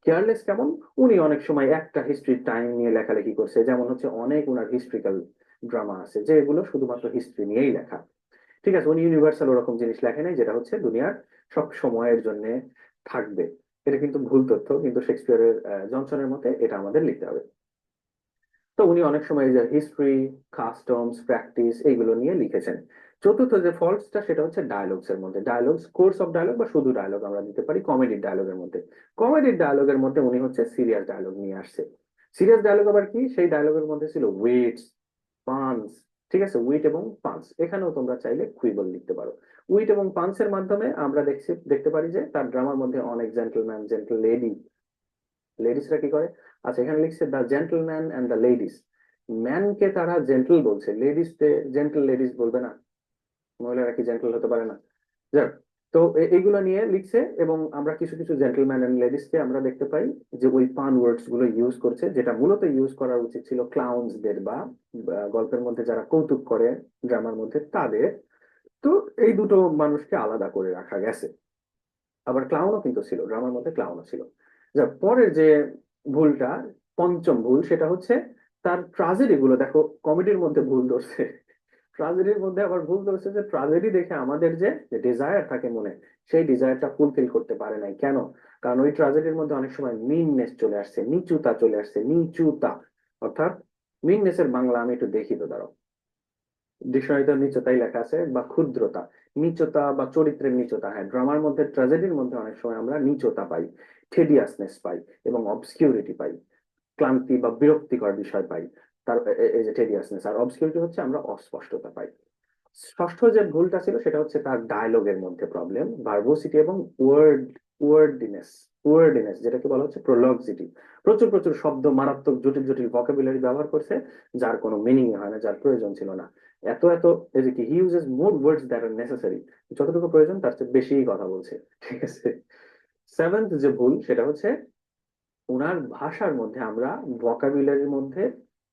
কেয়ারলেস কেমন? উনি অনেক সময় একটা হিস্ট্রি টাইম নিয়ে লেখালেখি করছে, যেমন হচ্ছে অনেক উনার হিস্ট্রিক্যাল ড্রামা আছে যেগুলো শুধুমাত্র হিস্ট্রি নিয়েই লেখা, ঠিক আছে। উনি ইউনিভার্সাল ওরকম জিনিস লেখে নাই যেটা হচ্ছে দুনিয়ার সব সময়ের জন্য থাকবে। এটা কিন্তু ভুল তথ্য, কিন্তু শেক্সপিয়ারের জনসনের মতে এটা আমাদের লিখতে হবে। তো উনি অনেক সময় যে হিস্ট্রি, কাস্টমস, প্র্যাকটিস এইগুলো নিয়ে লিখেছেন। চতুর্থ যে ফল্টসটা সেটা হচ্ছে ডায়লগস এর মধ্যে, ডায়লগস, কোর্স অফ ডায়লগ বা শুধু ডায়লগ আমরা দিতে পারি কমেডির ডায়লগের মধ্যে। কমেডির ডায়লগের মধ্যে উনি হচ্ছে সিরিয়াস ডায়লগ নিয়ে আসছে। সিরিয়াস ডায়লগ আবার কি? সেই ডায়লগের মধ্যে ছিল ওয়েটস, পানস, ঠিক আছে, উইট এবং পাঞ্চ, এখানেও তোমরা চাইলে কুইবল লিখতে পারো। উইট এবং পাঞ্চের মাধ্যমে আমরা দেখতে পারি যে তার ড্রামার মধ্যে অনেক জেন্টলম্যান, জেন্টল লেডি, লেডিসরা কি করে, আচ্ছা এখানে লিখছে the gentleman and the ladies, ম্যানকে তারা জেন্টল বলছে, লেডিসকে জেন্টল লেডিস বলবে না, মহিলারা কি জেন্টল হতে পারে না? যাক, তো এইগুলো নিয়ে লিখছে, এবং আমরা কিছু কিছু জেন্টলম্যান এন্ড লেডিসকে আমরা দেখতে পাই যে ওই পান ওয়ার্ডস গুলো ইউজ করছে, যেটা মূলত ইউজ করা উচিত ছিল ক্লাউন্সদের বা গল্পের মধ্যে যারা কৌতুক করে ড্রামার মধ্যে তাদের। তো এই দুটো মানুষকে আলাদা করে রাখা গেছে। আবার ক্লাউনও কিন্তু ছিল, ড্রামার মধ্যে ক্লাউনও ছিল। যা পরের যে ভুলটা, পঞ্চম ভুল, সেটা হচ্ছে তার ট্রাজেডি গুলো দেখো, কমেডির মধ্যে ভুল ধরছে, ট্রাজেডির মধ্যে আবার ভুল ধরছে যে ট্রাজেডি দেখে আমাদের যে ডিজায়ার থাকে মনে, সেই ডিজায়ারটা ফুলফিল করতে পারে নাই। কেন? কারণ ওই ট্রাজেডির মধ্যে অনেক সময় মিননেস চলে আসছে, নিচুতা চলে আসছে, নিচুতা, অর্থাৎ মিননেসের বাংলা আমি একটু দেখি তো, দাঁড়াও, ডিকশনারিতে নিচতাই লেখা আছে, বা ক্ষুদ্রতা, নিচতা বা চরিত্রের নিচতা। হ্যাঁ, ড্রামার মধ্যে, ট্র্যাজেডির মধ্যে অনেক সময় আমরা নিচতা পাই, টেডিয়াসনেস পাই এবং অবসকিউরিটি পাই, ক্লান্তি বা বিরক্তিকর বিষয় পাই। তার এই যে টেডিয়াসনেস আর অবসকিউরিটি হচ্ছে আমরা অস্পষ্টতা পাই। ষষ্ঠ যে ভুলটা ছিল সেটা হচ্ছে তার ডায়লগের মধ্যে প্রবলেম, ভার্বোসিটি এবং ওয়ার্ডিনেস, ওয়ার্ডিনেস যেটাকে বলা হচ্ছে প্রোলগজিটি, প্রচুর প্রচুর শব্দ, মারাত্মক জটিল জটিল ভোকাবুলারি ব্যবহার করছে, যার কোনো মিনিং হয় না, যার প্রয়োজন ছিল না। এত এত, এই যে কি, he uses more words that are necessary, যতটুকু প্রয়োজন তার চেয়ে বেশিই কথা বলছে, ঠিক আছে। সেভেন্থ যে ভুল সেটা হচ্ছে ওনার ভাষার মধ্যে আমরা ভোকাবুলারির মধ্যে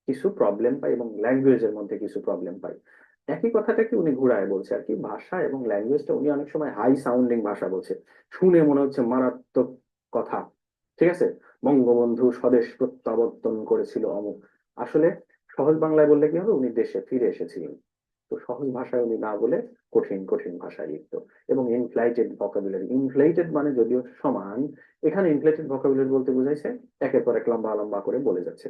কিছু প্রবলেম পাই এবং ল্যাঙ্গুয়েজের মধ্যে কিছু প্রবলেম পাই। একই কথাটাকে উনি ঘুরায় বলছে আর কি, ভাষা এবং ল্যাঙ্গুয়েজটা উনি অনেক সময় হাই সাউন্ডিং ভাষা বলছে, শুনে মনে হচ্ছে মারাত্মক কথা, ঠিক আছে, বঙ্গবন্ধু স্বদেশ প্রত্যাবর্তন করেছিল অমুক, আসলে সহজ বাংলায় বললে কি হবে, উনি দেশে ফিরে এসেছিলেন। তো সহজ ভাষায় উনি না বলে কঠিন কঠিন ভাষায় লিখতো, এবং ইনফ্লাইটেড ভোকাবুলারি, ইনফ্লেটেড মানে যদিও সমান, এখানে ইনফ্লেটেড ভোকাবুলারি বলতে বোঝাইছে একের পর এক লম্বা লম্বা করে বলে যাচ্ছে।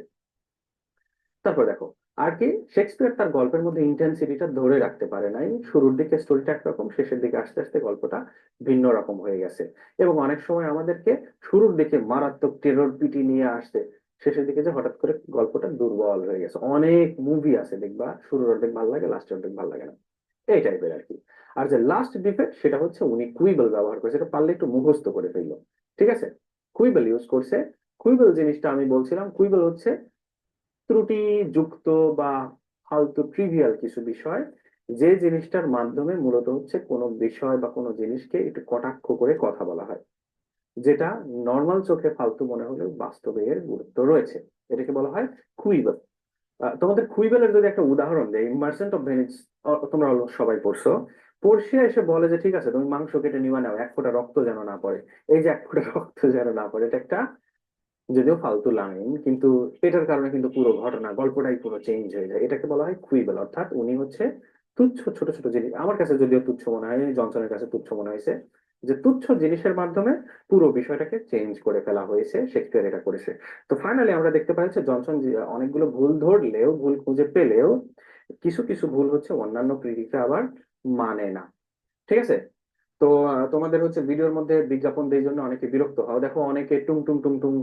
তারপর দেখো আর কি, শেক্সপিয়ার তার গল্পের মধ্যে ইন্টেন্সিটিটা ধরে রাখতে পারে নাই, শুরুর দিকে স্টোরিটা একরকম, শেষের দিকে আস্তে আস্তে গল্পটা ভিন্ন রকম হয়ে গেছে, এবং অনেক সময় আমাদেরকে শুরুর দিকে মারাত্মক টেরর পিটি নিয়ে আসছে, শেষের দিকে যে হঠাৎ করে গল্পটা দুর্বল হয়ে গেছে। অনেক মুভি আছে দেখবা, শুরুর অর্ধেক ভালো লাগে, লাস্টের অর্ধেক ভালো লাগে না, এই টাইপের আর কি। আর যে লাস্ট ডিফেক্ট সেটা হচ্ছে উনি কুইবল ব্যবহার করেছে, এটা পারলে একটু মুখস্থ করে ফেললো, ঠিক আছে, কুইবল ইউজ করছে। কুইবল জিনিসটা আমি বলছিলাম, কুইবল হচ্ছে ত্রুটি যুক্ত বা ফালতু ট্রিভিয়াল কিছু বিষয়, যে জিনিসটার মাধ্যমে মূলত হচ্ছে কোনো বিষয় বা কোনো জিনিসকে একটু কটাক্ষ করে কথা বলা হয়, যেটা নর্মাল চোখে ফালতু মনে হলেও বাস্তবে এর গুরুত্ব রয়েছে, এটাকে বলা হয় কুইবল। তোমাদের কুইবেলের যদি একটা উদাহরণ দেয়, মার্চেন্ট অফ ভেনিস তোমরা সবাই পড়ছো, পড়শিয়া এসে বলে যে ঠিক আছে তুমি মাংস কেটে নিবা, নাও, এক ফোঁটা রক্ত যেন না পড়ে। এই যে এক ফোঁটা রক্ত যেন না পড়ে, এটা একটা যদিও ফালতু লাইন, কিন্তু এটার কারণে কিন্তু পুরো ঘটনা, গল্পটাই পুরো চেঞ্জ হয়ে যায়। এটাকে বলা হয় কুইবেল, অর্থাৎ উনি হচ্ছে তুচ্ছ ছোট ছোট জিনিস, আমার কাছে যদিও তুচ্ছ মনে হয়, জনসনের কাছে তুচ্ছ মনে হয়েছে, যে তুচ্ছ জিনিসের মাধ্যমে পুরো বিষয়টাকে চেঞ্জ করে ফেলা হয়েছে, শেক্সপিয়ার এটা করেছে। তো ফাইনালি আমরা দেখতে পাই যে জনসন অনেকগুলো ভুল ধরলেও, ভুল খুঁজে পেলেও, কিছু কিছু ভুল হচ্ছে অন্যান্য ক্রিটিকরা আবার মানে না, ঠিক আছে। তো তোমাদের হচ্ছে ভিডিওর মধ্যে বিজ্ঞাপন দেওয়ার জন্য অনেকে বিরক্ত হও, দেখো অনেকে টুং টুং টুং টুং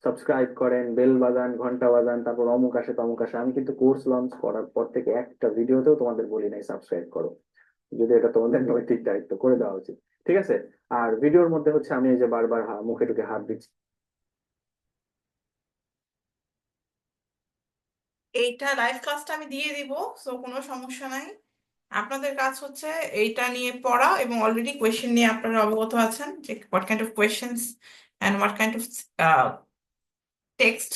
সাবস্ক্রাইব করেন, বেল বাজান, ঘন্টা বাজান, তারপর অমুক আসে তমুক আসে। আমি কিন্তু কোর্স লঞ্চ করার পর থেকে একটা ভিডিওতেও তোমাদের বলি নাই সাবস্ক্রাইব করো, যদি এটা তোমাদের নৈতিক দায়িত্ব, করে দেওয়া উচিত, ঠিক আছে। আর ভিডিওর মধ্যে হচ্ছে আমি এই যে বারবার মুখে টুকে হাত দিচ্ছি, এইটা লাইভ ক্লাসটা আমি দিয়ে দিব, সো কোনো সমস্যা নাই। আপনাদের কাজ হচ্ছে এইটা নিয়ে পড়া, এবং অলরেডি কোয়েশ্চেন নিয়ে আপনারা অবগত আছেন যে what kind of questions and what kind of text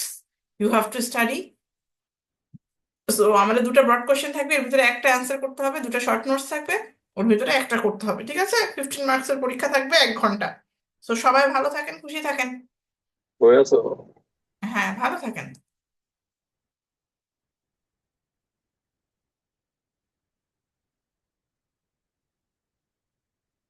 you have to study. So আমাদের দুটো ব্রড কোয়েশ্চেন থাকবে, এর ভিতরে একটা অ্যান্সার করতে হবে, দুটো শর্ট নোটস থাকবে, ওর ভিতরে একটা করতে হবে, ঠিক আছে। 15 মার্কসের পরীক্ষা থাকবে 1 ঘন্টা। সো সবাই ভালো থাকেন, খুশি থাকেন। হয়েছে। হ্যাঁ, ভালো থাকেন।